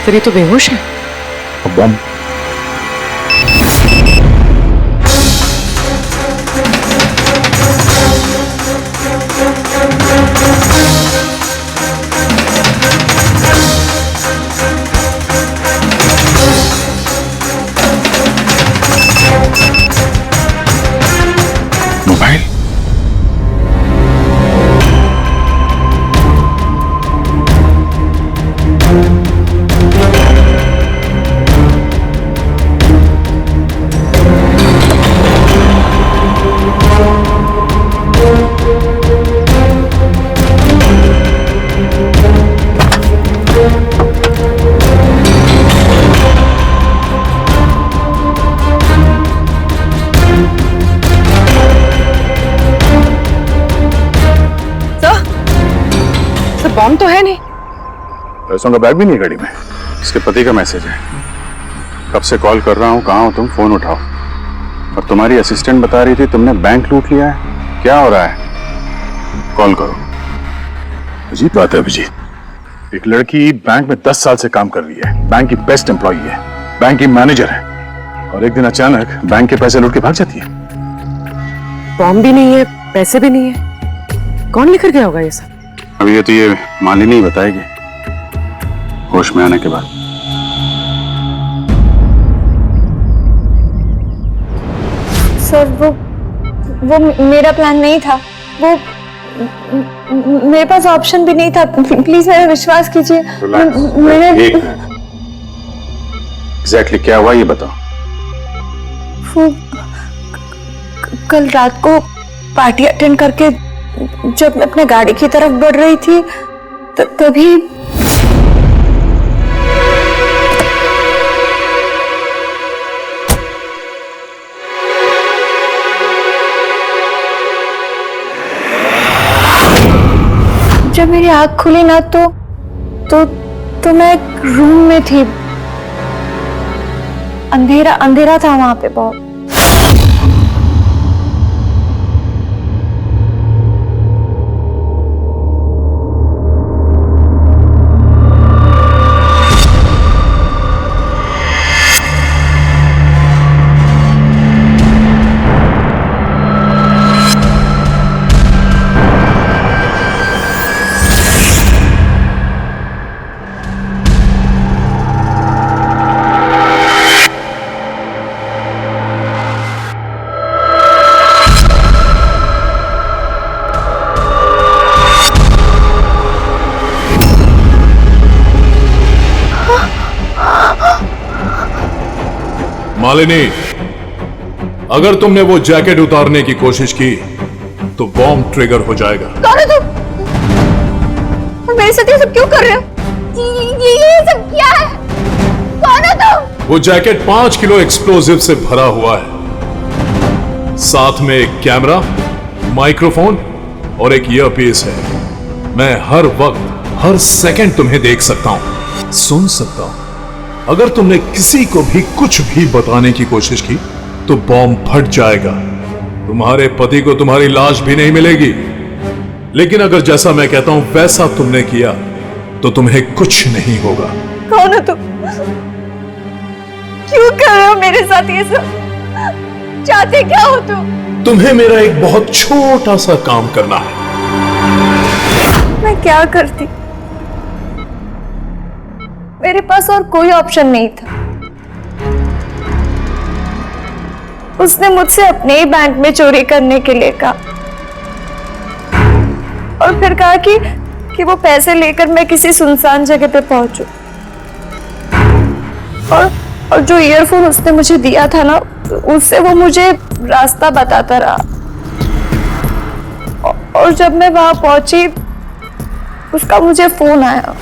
सर ये तो बेहोश है। बॉम्ब मोबाइल बॉम्ब तो है नहीं। पैसों का बैग भी नहीं गाड़ी में। इसके पति का मैसेज है। कब से कॉल कर रहा हूँ, कहाँ हो तुम, फोन उठाओ। और तुम्हारी असिस्टेंट बता रही थी तुमने बैंक लूट लिया है। क्या हो रहा है? कॉल करो। अजीब बात है अभिजीत, एक लड़की बैंक में 10 साल से काम कर रही है, बैंक की बेस्ट एम्प्लॉई है, बैंक की मैनेजर है, और एक दिन अचानक बैंक के पैसे लूट के भाग जाती है। बॉम्ब भी नहीं है, पैसे भी नहीं है, कौन लेकर गया होगा ये सब? अभी ये तो ये मालिनी ही बताएगी होश में आने के बाद। सर वो मेरा प्लान नहीं था, वो मेरे पास ऑप्शन भी नहीं था। प्लीज मेरा विश्वास कीजिए। मैंने एग्जैक्टली क्या हुआ ये बताओ। वो कल रात को पार्टी अटेंड करके जब मैं अपने गाड़ी की तरफ बढ़ रही थी तभी जब मेरी आंख खुली ना तो मैं एक रूम में थी। अंधेरा अंधेरा था वहां पे बहुत। मालिनी, अगर तुमने वो जैकेट उतारने की कोशिश की तो बॉम्ब ट्रिगर हो जाएगा। कौन हो तुम? मेरे साथ ये सब क्यों कर रहे हो? ये सब क्या है? कौन हो तुम? वो जैकेट 5 किलो एक्सप्लोजिव से भरा हुआ है, साथ में एक कैमरा, माइक्रोफोन और एक ईयरपीस है। मैं हर वक्त, हर सेकंड तुम्हें देख सकता हूं, सुन सकता हूं। अगर तुमने किसी को भी कुछ भी बताने की कोशिश की तो बॉम्ब फट जाएगा। तुम्हारे पति को तुम्हारी लाश भी नहीं मिलेगी। लेकिन अगर जैसा मैं कहता हूं वैसा तुमने किया तो तुम्हें कुछ नहीं होगा। कौन हो तुम? क्यों कर रहे हो मेरे साथ ये सब? चाहते क्या हो तुम? तुम्हें मेरा एक बहुत छोटा सा काम करना है। मैं क्या करती? मेरे पास और कोई ऑप्शन नहीं था। उसने मुझसे अपने ही बैंक में चोरी करने के लिए कहा और फिर कहा कि वो पैसे लेकर मैं किसी सुनसान जगह पे पहुंचूं। और जो ईयरफोन उसने मुझे दिया था ना, उससे वो मुझे रास्ता बताता रहा। और जब मैं वहां पहुंची, उसका मुझे फोन आया।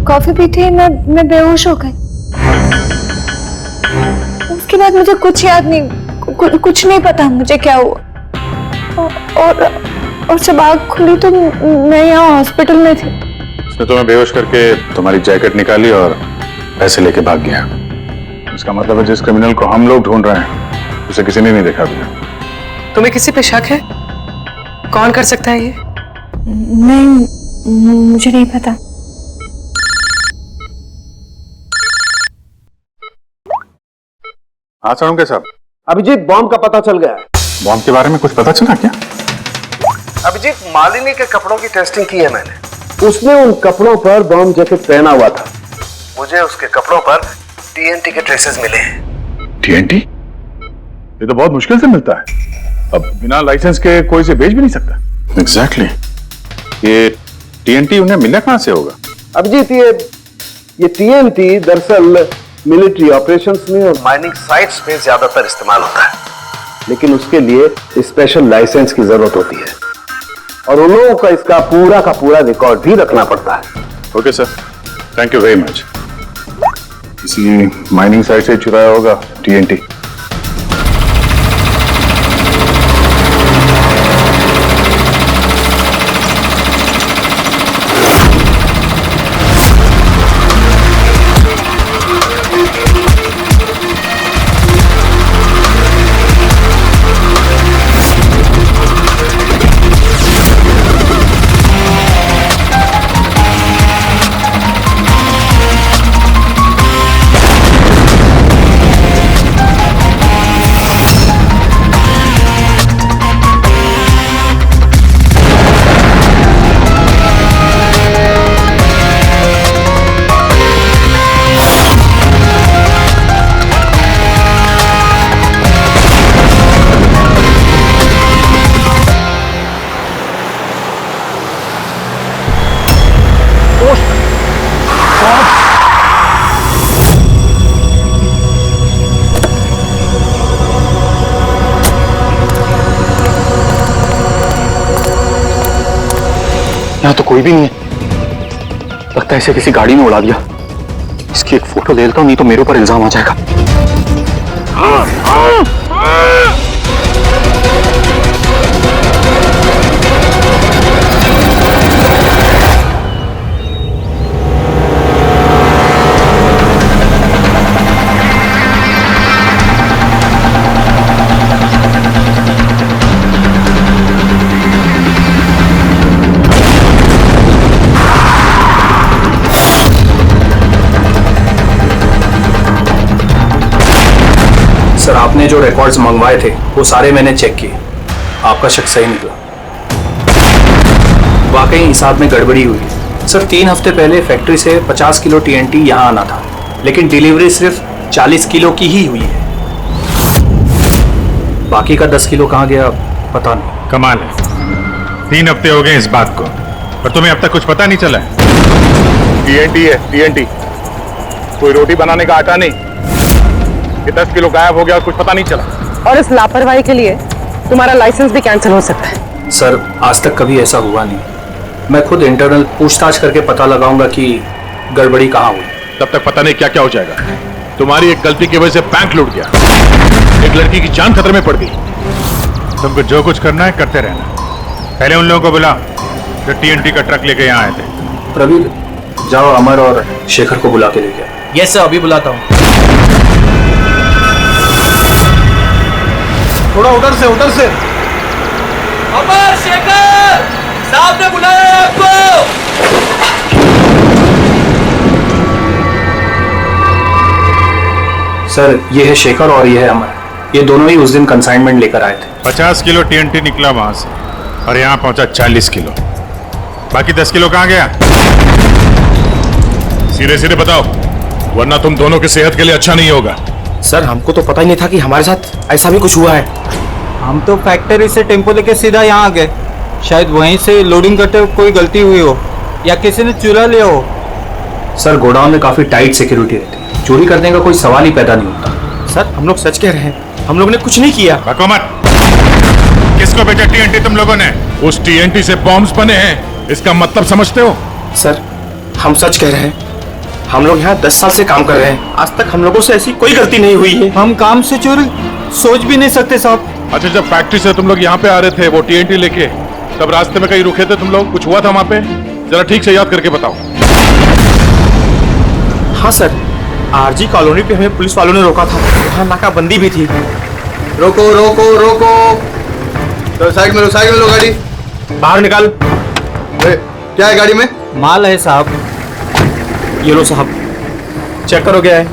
कॉफी पी थी, मैं बेहोश हो गई। उसके बाद मुझे कुछ याद नहीं, कुछ नहीं पता मुझे क्या हुआ। और जब आँख खुली तो मैं यहाँ हॉस्पिटल में थी। उसने तुम्हें बेहोश करके तुम्हारी जैकेट निकाली और पैसे लेके भाग गया। इसका मतलब है जिस क्रिमिनल को हम लोग ढूंढ रहे हैं उसे किसी ने नहीं देखा अभी। तुम्हें किसी पे शक है? कौन कर सकता है ये? नहीं, मुझे नहीं पता। हाँ सालुंके साहब। अभिजीत, बॉम्ब का पता चल गया है। बॉम्ब के बारे में कुछ पता चला क्या? अभिजीत, मालिनी के कपड़ों की टेस्टिंग की है मैंने। उसने उन कपड़ों पर बॉम्ब जैकेट पहना हुआ था। मुझे उसके कपड़ों पर टीएनटी के ट्रेसेस मिले हैं। टीएनटी? ये तो बहुत मुश्किल से मिलता है। अब बिना लाइसेंस के कोई से बेच भी नहीं सकता। एग्जैक्टली। ये टीएनटी उन्हें मिला कहां से होगा? अभिजीत, ये टीएनटी दरअसल मिलिट्री ऑपरेशंस में और माइनिंग साइट्स में ज्यादातर इस्तेमाल होता है, लेकिन उसके लिए स्पेशल लाइसेंस की जरूरत होती है और उन लोगों का इसका पूरा का पूरा रिकॉर्ड भी रखना पड़ता है। Okay sir, thank you very much. किसी माइनिंग साइट से चुराया होगा टीएनटी। यहाँ तो कोई भी नहीं है। लगता है इसे किसी गाड़ी में उड़ा दिया। इसकी एक फोटो ले लेता हूं, नहीं तो मेरे ऊपर इल्जाम आ जाएगा। सर आपने जो रिकॉर्ड्स मंगवाए थे वो सारे मैंने चेक किए, आपका शक सही निकला। वाकई हिसाब में गड़बड़ी हुई है। सर 3 हफ्ते पहले फैक्ट्री से 50 किलो TNT यहाँ आना था, लेकिन डिलीवरी सिर्फ 40 किलो की ही हुई है। बाकी का 10 किलो कहाँ गया पता नहीं। कमाल है, 3 हफ्ते हो गए इस बात को और तुम्हें अब तक कुछ पता नहीं चला है। TNT है TNT, कोई रोटी बनाने का आटा नहीं। ये 10 किलो गायब हो गया, कुछ पता नहीं चला। और इस लापरवाही के लिए तुम्हारा लाइसेंस भी कैंसिल हो सकता है। सर आज तक कभी ऐसा हुआ नहीं। मैं खुद इंटरनल पूछताछ करके पता लगाऊंगा कि गड़बड़ी कहाँ हुई। तब तक पता नहीं क्या क्या हो जाएगा। तुम्हारी एक गलती की वजह से बैंक लूट गया, एक लड़की की जान खतरे में पड़ गई। तुमको जो कुछ करना है करते रहना। पहले उन लोगों को बुला जो TNT का ट्रक लेके यहाँ आए थे। प्रवीण जाओ अमर और शेखर को बुला के लेके आओ। यस सर, अभी बुलाता हूँ। थोड़ा उधर से अमर, शेखर, साहब ने बुलाया है आपको। सर ये है शेखर और ये है अमर, ये दोनों ही उस दिन कंसाइनमेंट लेकर आए थे। 50 किलो TNT निकला वहां से और यहाँ पहुंचा 40 किलो। बाकी 10 किलो कहाँ गया? सीधे सीधे बताओ, वरना तुम दोनों की सेहत के लिए अच्छा नहीं होगा। सर हमको तो पता ही नहीं था कि हमारे साथ ऐसा भी कुछ हुआ है। हम तो फैक्ट्री से टेम्पो लेके सीधा यहाँ आ गए। शायद वहीं से लोडिंग करते हुए कोई गलती हुई हो या किसी ने चुरा लिया हो। सर गोडाउन में काफी टाइट सिक्योरिटी रहती है, चोरी करने का कोई सवाल ही पैदा नहीं होता। सर हम लोग सच कह रहे हैं, हम लोग ने कुछ नहीं किया। बको मत। किसको बेचा TNT तुम लोगों ने? उस TNT से बॉम्ब्स बने हैं, इसका मतलब समझते हो? सर हम सच कह रहे हैं, हम लोग यहाँ 10 साल से काम कर रहे हैं, आज तक हम लोगों से ऐसी कोई गलती नहीं हुई है। हम काम से चोरी सोच भी नहीं सकते साहब। अच्छा, जब फैक्ट्री से तुम लोग यहाँ पे आ रहे थे वो TNT लेके, तब रास्ते में कहीं रुके थे तुम लोग? कुछ हुआ था वहाँ पे? जरा ठीक से याद करके बताओ। हाँ सर, RG कॉलोनी पे हमें पुलिस वालों ने रोका था, वहाँ नाकाबंदी भी थी। रोको रोको रोको, तो साइड में लो गाड़ी। बाहर निकाल। क्या है गाड़ी में? माल है साहब। ये लो साहब, चेक करो क्या है।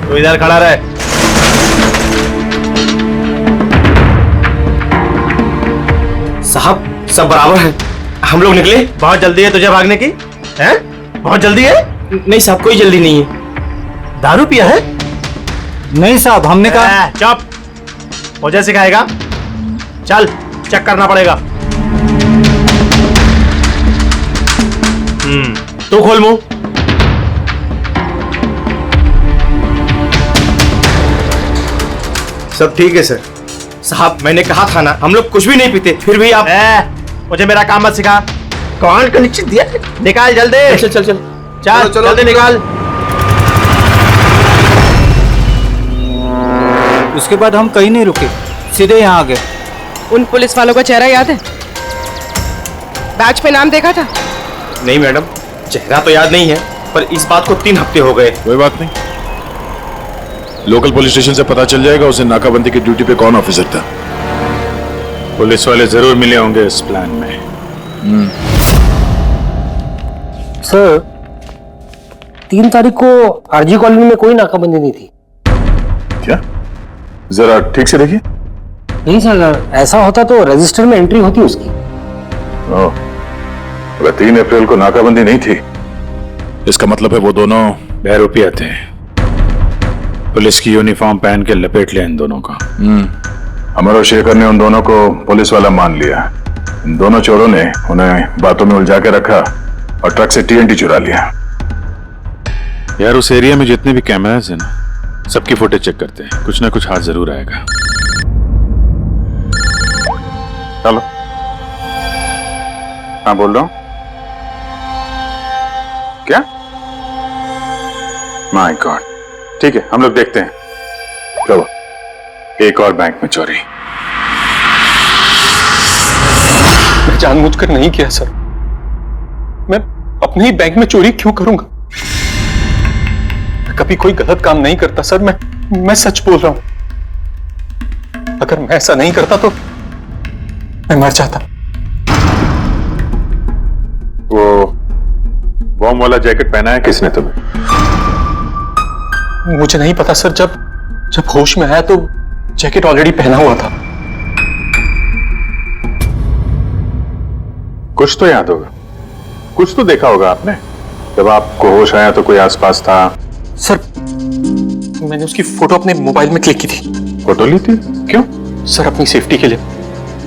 तो इधर खड़ा रहे। साहब सब बराबर है, हम लोग निकले। बहुत जल्दी है तुझे भागने की? हैं? बहुत जल्दी है? नहीं साहब कोई जल्दी नहीं है। दारू पिया है? नहीं साहब, हमने कहा। चुप, मुझे सिखाएगा? चल चेक करना पड़ेगा। तू खोल मुंह। सब ठीक है सर। साहब मैंने कहा था ना, हम लोग कुछ भी नहीं पीते, फिर भी आप। मुझे मेरा काम मत सिखा। कौन का निश्चित दिया? निकाल जल्दी। चल चल चल चल जल्दी निकाल। उसके बाद हम कहीं नहीं रुके, सीधे यहाँ आ गए। उन पुलिस वालों का चेहरा याद है? बैच पे नाम देखा था? नहीं मैडम, चेहरा तो याद नहीं है, पर इस बात को 3 हफ्ते हो गए। कोई बात नहीं, लोकल पुलिस स्टेशन से पता चल जाएगा उसे नाकाबंदी की ड्यूटी पे कौन ऑफिसर था। पुलिस वाले जरूर मिले होंगे इस प्लान में। सर 3 तारीख को RG कॉलोनी में कोई नाकाबंदी नहीं थी। क्या? जरा ठीक से देखिए। नहीं सर, ऐसा होता तो रजिस्टर में एंट्री होती उसकी। अगर 3 अप्रैल को नाकाबंदी नहीं थी, इसका मतलब है वो दोनों बहरूपिया थे। पुलिस की यूनिफॉर्म पहन के लपेट लिया इन दोनों का। अमर और शेखर ने उन दोनों को पुलिस वाला मान लिया। इन दोनों चोरों ने उन्हें बातों में उलझा के रखा और ट्रक से TNT चुरा लिया। यार उस एरिया में जितने भी कैमरास हैं ना, सबकी फुटेज चेक करते हैं, कुछ ना कुछ हाथ जरूर आएगा। चलो। हाँ बोल रहा हूं। क्या? My God. ठीक है, हम लोग देखते हैं। चलो। एक और बैंक में चोरी। मैं जानबूझकर नहीं किया सर, मैं अपने ही बैंक में चोरी क्यों करूंगा? मैं कभी कोई गलत काम नहीं करता सर, मैं सच बोल रहा हूं। अगर मैं ऐसा नहीं करता तो मैं मर जाता। वो बॉम्ब वाला जैकेट पहना है किसने तुम्हें? मुझे नहीं पता सर, जब जब होश में आया तो जैकेट ऑलरेडी पहना हुआ था। कुछ तो याद होगा, कुछ तो देखा होगा आपने। जब आपको होश आया तो कोई आसपास था? सर, मैंने उसकी फोटो अपने मोबाइल में क्लिक की थी। फोटो ली थी? क्यों? सर, अपनी सेफ्टी के लिए।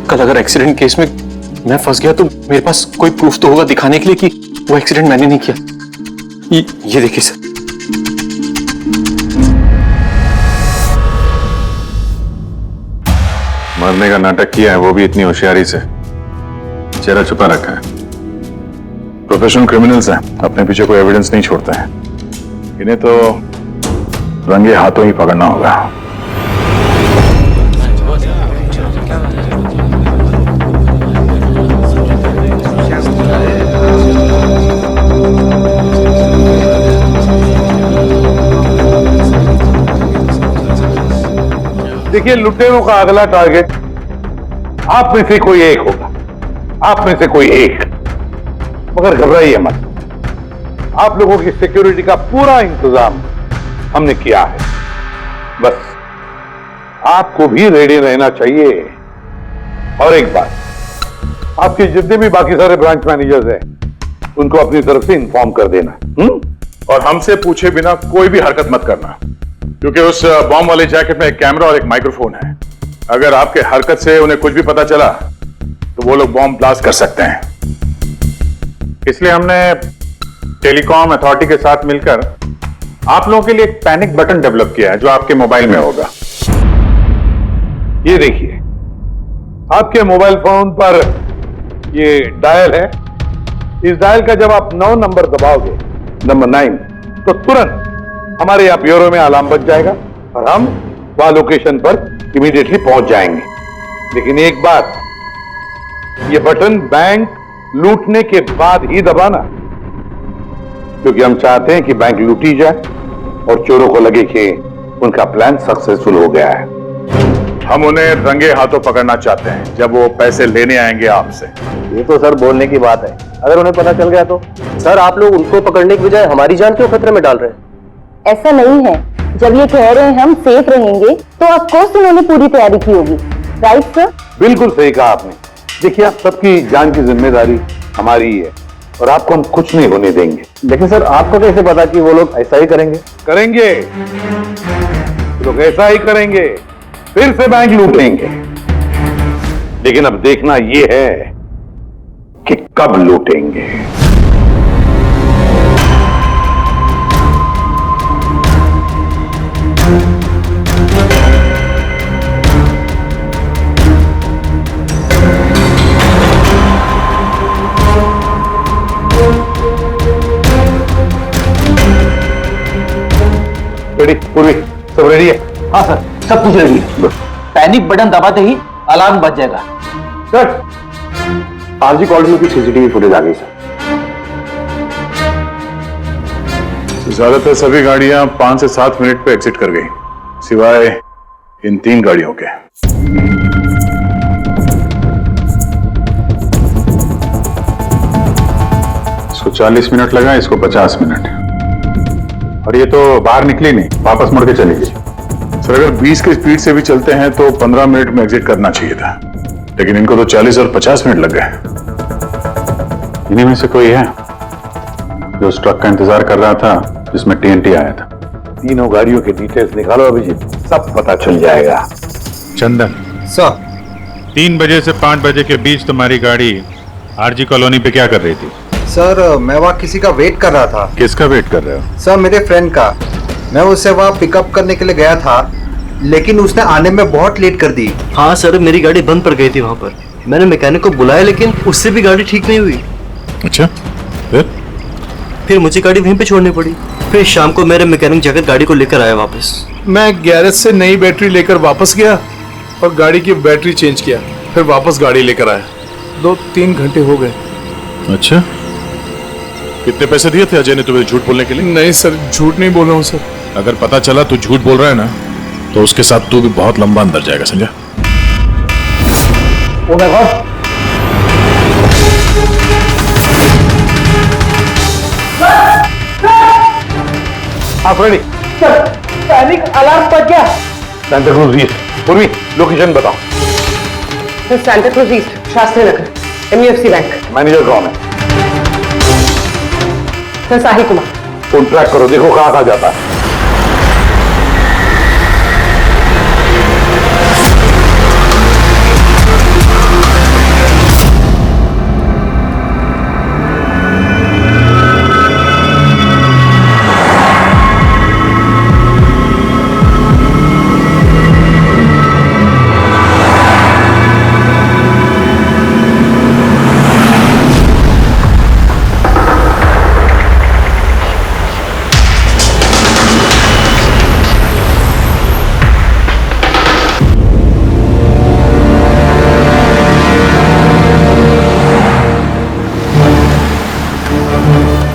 कल अगर एक्सीडेंट केस में मैं फंस गया तो मेरे पास कोई प्रूफ तो होगा दिखाने के लिए कि वो एक्सीडेंट मैंने नहीं किया। ये देखिए सर। मरने का नाटक किया है, वो भी इतनी होशियारी से। चेहरा छुपा रखा है। प्रोफेशनल क्रिमिनल्स हैं, अपने पीछे कोई एविडेंस नहीं छोड़ते हैं। इन्हें तो रंगे हाथों ही पकड़ना होगा। देखिए, लुटेरों का अगला टारगेट आप में से कोई एक होगा, आप में से कोई एक। मगर घबराइए मत, आप लोगों की सिक्योरिटी का पूरा इंतजाम हमने किया है। बस आपको भी रेडी रहना चाहिए। और एक बात, आपके जितने भी बाकी सारे ब्रांच मैनेजर्स हैं उनको अपनी तरफ से इन्फॉर्म कर देना। और हमसे पूछे बिना कोई भी हरकत मत करना, क्योंकि उस बॉम्ब वाले जैकेट में एक कैमरा और एक माइक्रोफोन है। अगर आपके हरकत से उन्हें कुछ भी पता चला तो वो लोग बॉम्ब ब्लास्ट कर सकते हैं। इसलिए हमने टेलीकॉम अथॉरिटी के साथ मिलकर आप लोगों के लिए एक पैनिक बटन डेवलप किया है जो आपके मोबाइल में होगा। ये देखिए, आपके मोबाइल फोन पर ये डायल है। इस डायल का जब आप 9 नंबर दबाओगे, नंबर 9, तो तुरंत हमारे यहाँ ब्यूरो में अलार्म बज जाएगा और हम वहां लोकेशन पर इमीडिएटली पहुंच जाएंगे। लेकिन एक बात, ये बटन बैंक लूटने के बाद ही दबाना, क्योंकि हम चाहते हैं कि बैंक लूटी जाए और चोरों को लगे कि उनका प्लान सक्सेसफुल हो गया है। हम उन्हें रंगे हाथों पकड़ना चाहते हैं जब वो पैसे लेने आएंगे आपसे। ये तो सर बोलने की बात है, अगर उन्हें पता चल गया तो? सर, आप लोग उनको पकड़ने की बजाय हमारी जान क्यों खतरे में डाल रहे हैं? ऐसा नहीं है, जब ये कह रहे हैं हम सेफ रहेंगे तो ऑफ कोर्स उन्होंने पूरी तैयारी की होगी। Right sir? बिल्कुल सही कहा आपने। देखिए, आप सबकी जान की जिम्मेदारी हमारी ही है और आपको हम कुछ नहीं होने देंगे। लेकिन सर, आपको कैसे पता कि वो लोग ऐसा ही करेंगे? करेंगे, लोग ऐसा ही करेंगे, फिर से बैंक लूटेंगे। लेकिन अब देखना ये है कि कब लूटेंगे। रेडी? पूर्वी सब रेडी है? हाँ सर, सब कुछ रेडी है। पैनिक बटन दबाते ही अलार्म बज जाएगा। सर, आरजी कॉलोनी की सीसीटीवी फुटेज आ गई सर। ज्यादातर सभी गाड़ियां 5 से 7 मिनट पे एग्जिट कर गई, सिवाय इन 3 गाड़ियों के। इसको 40 मिनट लगा, इसको 50 मिनट। और ये तो बाहर निकली नहीं, वापस मुड़ के चली गई। सर, अगर 20 की स्पीड से भी चलते हैं तो 15 मिनट में एग्जिट करना चाहिए था, लेकिन इनको तो 40 और 50 मिनट लग गए। इन्हीं में से कोई है जो उस ट्रक का इंतजार कर रहा था जिसमें TNT आया था? तीनों गाड़ियों के डिटेल्स निकालो अभिजीत, सब पता चल जाएगा। चंदन सर, 3 बजे से 5 बजे के बीच तुम्हारी गाड़ी आरजी कॉलोनी पे क्या कर रही थी? सर मैं वहाँ किसी का वेट कर रहा था। किसका वेट कर रहे हो? सर, मेरे फ्रेंड का। मैं उसे वहाँ पिकअप करने के लिए गया था, लेकिन उसने आने में बहुत लेट कर दी। हाँ सर, मेरी गाड़ी बंद पड़ गई थी वहाँ पर। मैंने मैकेनिक को बुलाया, लेकिन उससे भी गाड़ी ठीक नहीं हुई। अच्छा, फिर मुझे गाड़ी वहीं पे छोड़नी पड़ी। फिर शाम को मेरे मैकेनिक जाकर गाड़ी को लेकर आया वापस। मैं गैरेज से नई बैटरी लेकर वापस गया और गाड़ी की बैटरी चेंज किया, फिर वापस गाड़ी लेकर आया। 2-3 घंटे हो गए। अच्छा, कितने पैसे दिए थे अजय ने तुम्हें झूठ बोलने के लिए? नहीं सर, झूठ नहीं बोल रहा हूँ सर। अगर पता चला तू झूठ बोल रहा है ना, तो उसके साथ तू भी बहुत लंबा अंदर जाएगा, समझा? Oh my God! आप रेडी? पैनिक अलार्म बज गया। Santa cruise east. पूर्वी लोकेशन बताओ। Santa cruise east, Shastri Nagar, MUFC bank. Manager कौन है? Sir Sahil Kumar. Phone track करो, देखो कहाँ कहाँ जाता है।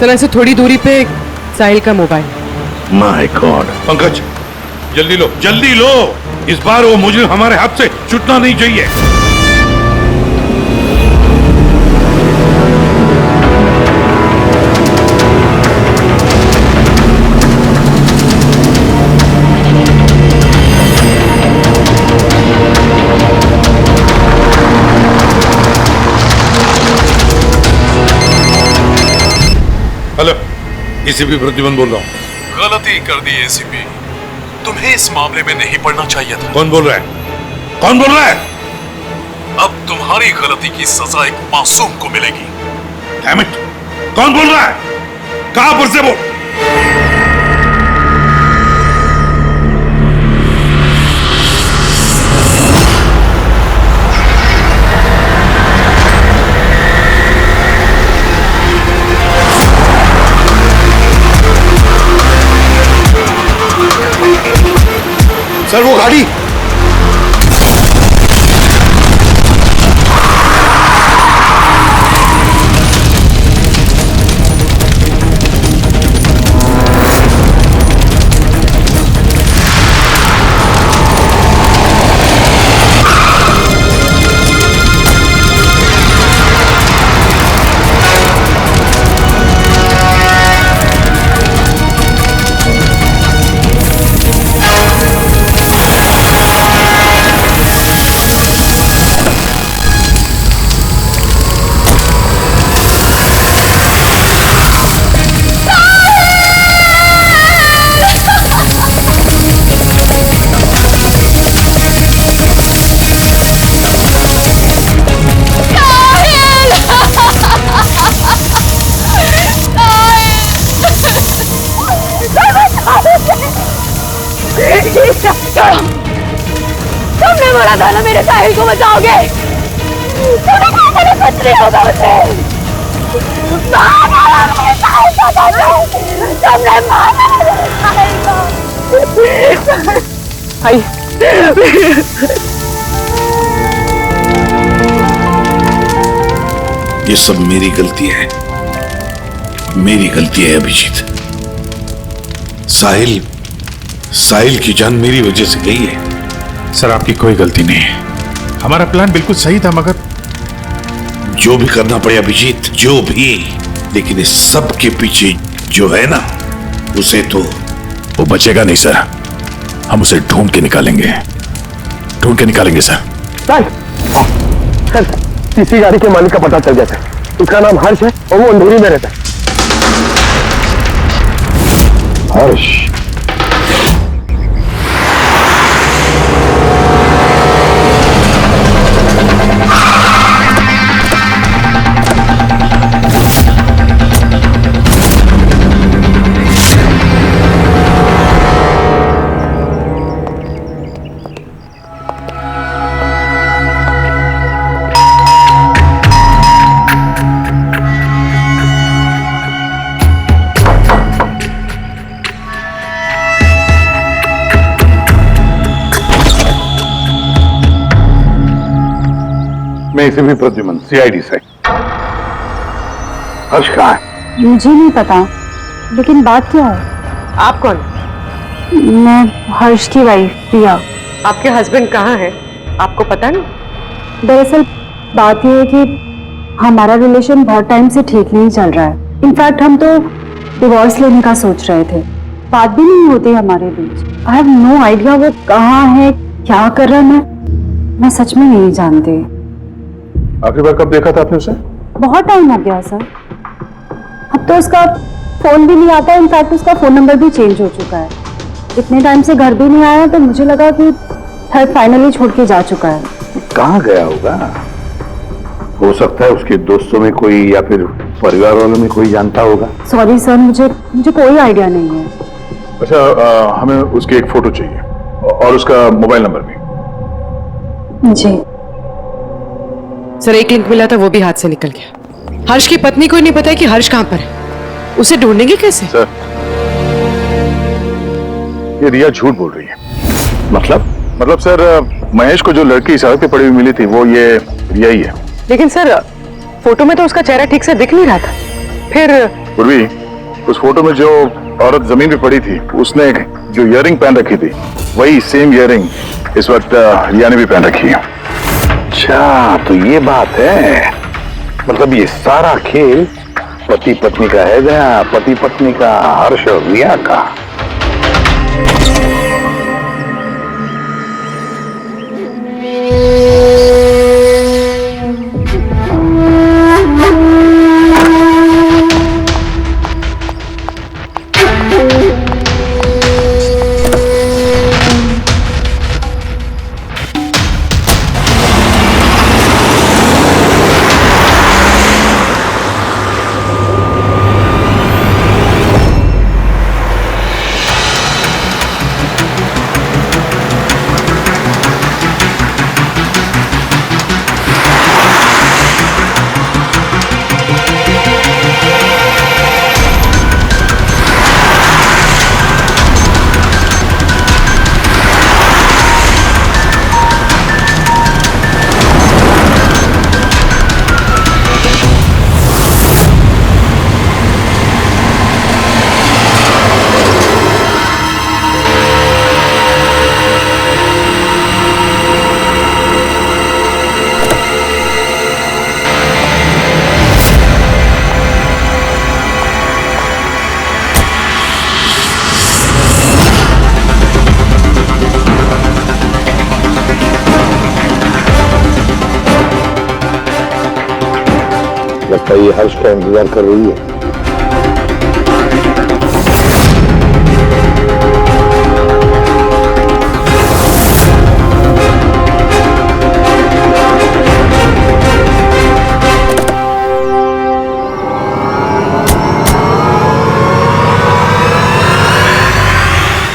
सर ऐसे थोड़ी दूरी पे साहिल का मोबाइल। My God. पंकज जल्दी लो, इस बार वो मुजरिम हमारे हाथ से छूटना नहीं चाहिए। हेलो, एसीपी प्रद्युमन बोल रहा हूँ। गलती कर दी एसीपी, तुम्हें इस मामले में नहीं पड़ना चाहिए था। कौन बोल रहा है? कौन बोल रहा है? अब तुम्हारी गलती की सजा एक मासूम को मिलेगी। डैम इट, कौन बोल रहा है? कहां पर से बोल? सर वो गाड़ी। तुमने बोला था ना मेरे साहिल को बचाओगे। तुमने कहा था कुछ नहीं होगा उसे। मारा मेरे साहिल को बचाओ। तुमने मारा मेरे साहिल को। आई ये सब मेरी गलती है, मेरी गलती है अभिजीत। साहिल की जान मेरी वजह से गई है। सर आपकी कोई गलती नहीं है, हमारा प्लान बिल्कुल सही था, मगर जो भी करना पड़े अभिजीत, जो भी, लेकिन इस सब के पीछे जो है ना, उसे तो वो बचेगा नहीं सर। हम उसे ढूंढ के निकालेंगे सर। सर तीसरी गाड़ी के मालिक का पता चल गया सर। उसका नाम हर्ष है और वो अंधेरी में रहता है। हर्ष? मैं इसे भी प्रद्युमन, CID से। हर्ष कहाँ है? मुझे नहीं पता, लेकिन बात क्या है? आप कौन? मैं हर्ष की वाइफ प्रिया। आपके हस्बैंड कहाँ है, आपको पता नहीं? दरअसल बात यह है कि हमारा रिलेशन बहुत टाइम से ठीक नहीं चल रहा है। इनफैक्ट हम तो डिवोर्स लेने का सोच रहे थे, बात भी नहीं होती हमारे बीच। आई हैव नो आइडिया वो कहाँ है, क्या कर रहा है, मैं सच में नहीं जानती। आखिरी बार कब देखा था आपने उसे? बहुत टाइम हो गया सर। अब तो उसका फोन भी नहीं आता, इनफैक्ट उसका फोन नंबर भी चेंज हो चुका है। इतने टाइम से घर भी नहीं आया, तो मुझे लगा कि फाइनली छोड़ के जा चुका है। कहाँ गया होगा? हो सकता है उसके दोस्तों में कोई या फिर परिवार वालों में कोई जानता होगा। सॉरी सर, मुझे कोई आइडिया नहीं है। अच्छा, हमें उसकी एक फोटो चाहिए और उसका मोबाइल नंबर भी। जी सर, एक लिंक मिला था, वो भी हाथ से निकल गया। हर्ष की पत्नी को नहीं पता है कि हर्ष कहाँ पर है, उसे ढूंढेंगे कैसे? सर, ये रिया झूठ बोल रही है। मतलब सर, महेश को जो लड़की सड़क पे पड़ी हुई मिली थी वो ये रिया ही है। लेकिन सर, फोटो में तो उसका चेहरा ठीक से दिख नहीं रहा था। फिर पूर्वी, उस फोटो में जो औरत जमीन पे पड़ी थी, उसने जो इयररिंग पहन रखी थी, वही सेम इयररिंग इस वक्त रिया ने भी पहन रखी है। अच्छा, तो ये बात है। मतलब ये सारा खेल पति पत्नी का है गया, पति पत्नी का, हर्ष और रिया का। लगता है ये हर्ष का इंतजार कर रही है।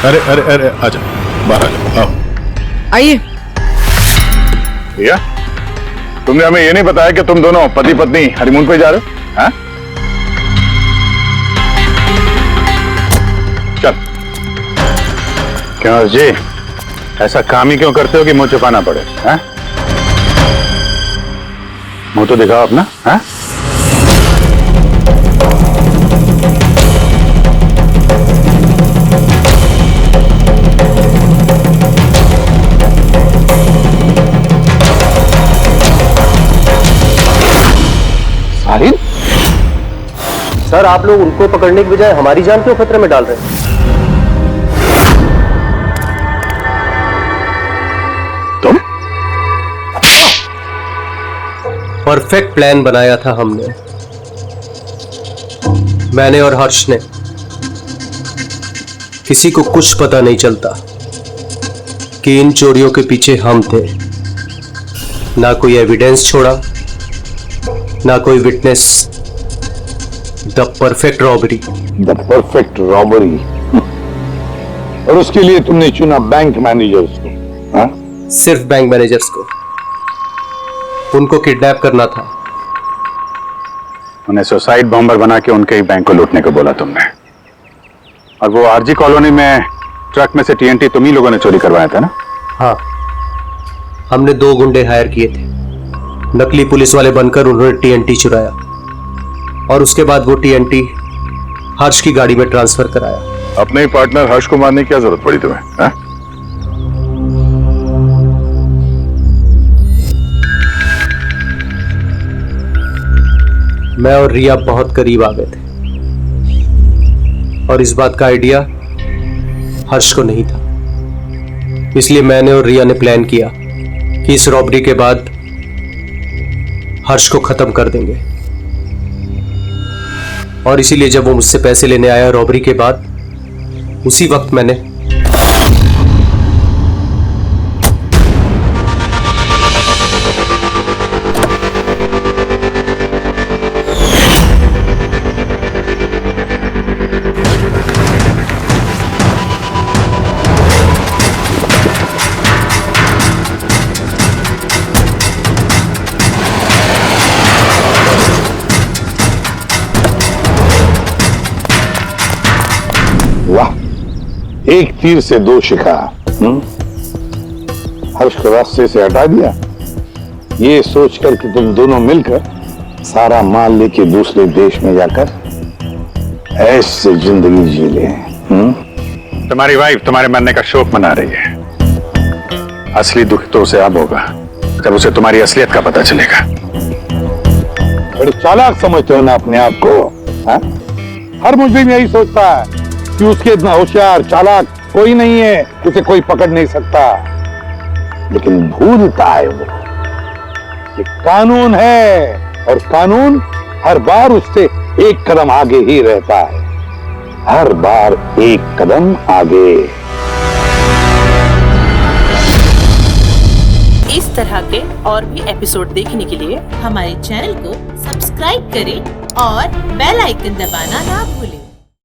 अरे अरे अरे, आजा, बाहर आ जाओ, आओ। आइए। रिया, तुमने हमें ये नहीं बताया कि तुम दोनों पति पत्नी हनीमून पे जा रहे हो? हाँ? चल। क्यों जी, ऐसा काम ही क्यों करते हो कि मुंह छुपाना पड़े? हाँ? मुंह तो दिखाओ अपना। हाँ? सर, आप लोग उनको पकड़ने की बजाय हमारी जान क्यों खतरे में डाल रहे हैं? तुम? परफेक्ट प्लान बनाया था हमने, मैंने और हर्ष ने। किसी को कुछ पता नहीं चलता कि इन चोरियों के पीछे हम थे। ना कोई एविडेंस छोड़ा, ना कोई witness. The perfect robbery. The perfect robbery. और उसके लिए तुमने चुना बैंक मैनेजर्स को? हाँ? सिर्फ बैंक मैनेजर्स को। उनको किडनैप करना था। उन्हें सुसाइड बॉम्बर बना के उनके ही बैंक को लूटने को बोला तुमने। और वो आरजी कॉलोनी में ट्रक में से टीएनटी तुम ही लोगों ने चोरी करवाया था ना? हाँ, हमने 2 गुंडे हायर किए थे। नकली पुलिस वाले बनकर उन्होंने टीएनटी चुराया और उसके बाद वो टीएनटी हर्ष की गाड़ी में ट्रांसफर कराया। अपने ही पार्टनर हर्ष को मारने की क्या जरूरत पड़ी तुम्हें? हाँ? मैं और रिया बहुत करीब आ गए थे और इस बात का आइडिया हर्ष को नहीं था। इसलिए मैंने और रिया ने प्लान किया कि इस रॉबरी के बाद हर्ष को खत्म कर देंगे। और इसीलिए जब वो मुझसे पैसे लेने आया रॉबरी के बाद, उसी वक्त मैंने एक तीर से दो शिकार। हर्ष को रास्ते से हटा दिया, ये सोचकर कि तुम दोनों मिलकर सारा माल लेके दूसरे देश में जाकर ऐसे जिंदगी जी ले। तुम्हारी वाइफ तुम्हारे मरने का शोक मना रही है। असली दुख तो उसे अब होगा जब उसे तुम्हारी असलियत का पता चलेगा। बड़े चालाक समझते हो ना अपने आप को, हा? हर मुस्लिम यही सोचता है कि उसके इतना होशियार चालाक कोई नहीं है, उसे कोई पकड़ नहीं सकता। लेकिन भूलता है वो कि कानून है, और कानून हर बार उससे एक कदम आगे ही रहता है, हर बार एक कदम आगे। इस तरह के और भी एपिसोड देखने के लिए हमारे चैनल को सब्सक्राइब करें और बेल आइकन दबाना ना भूलें।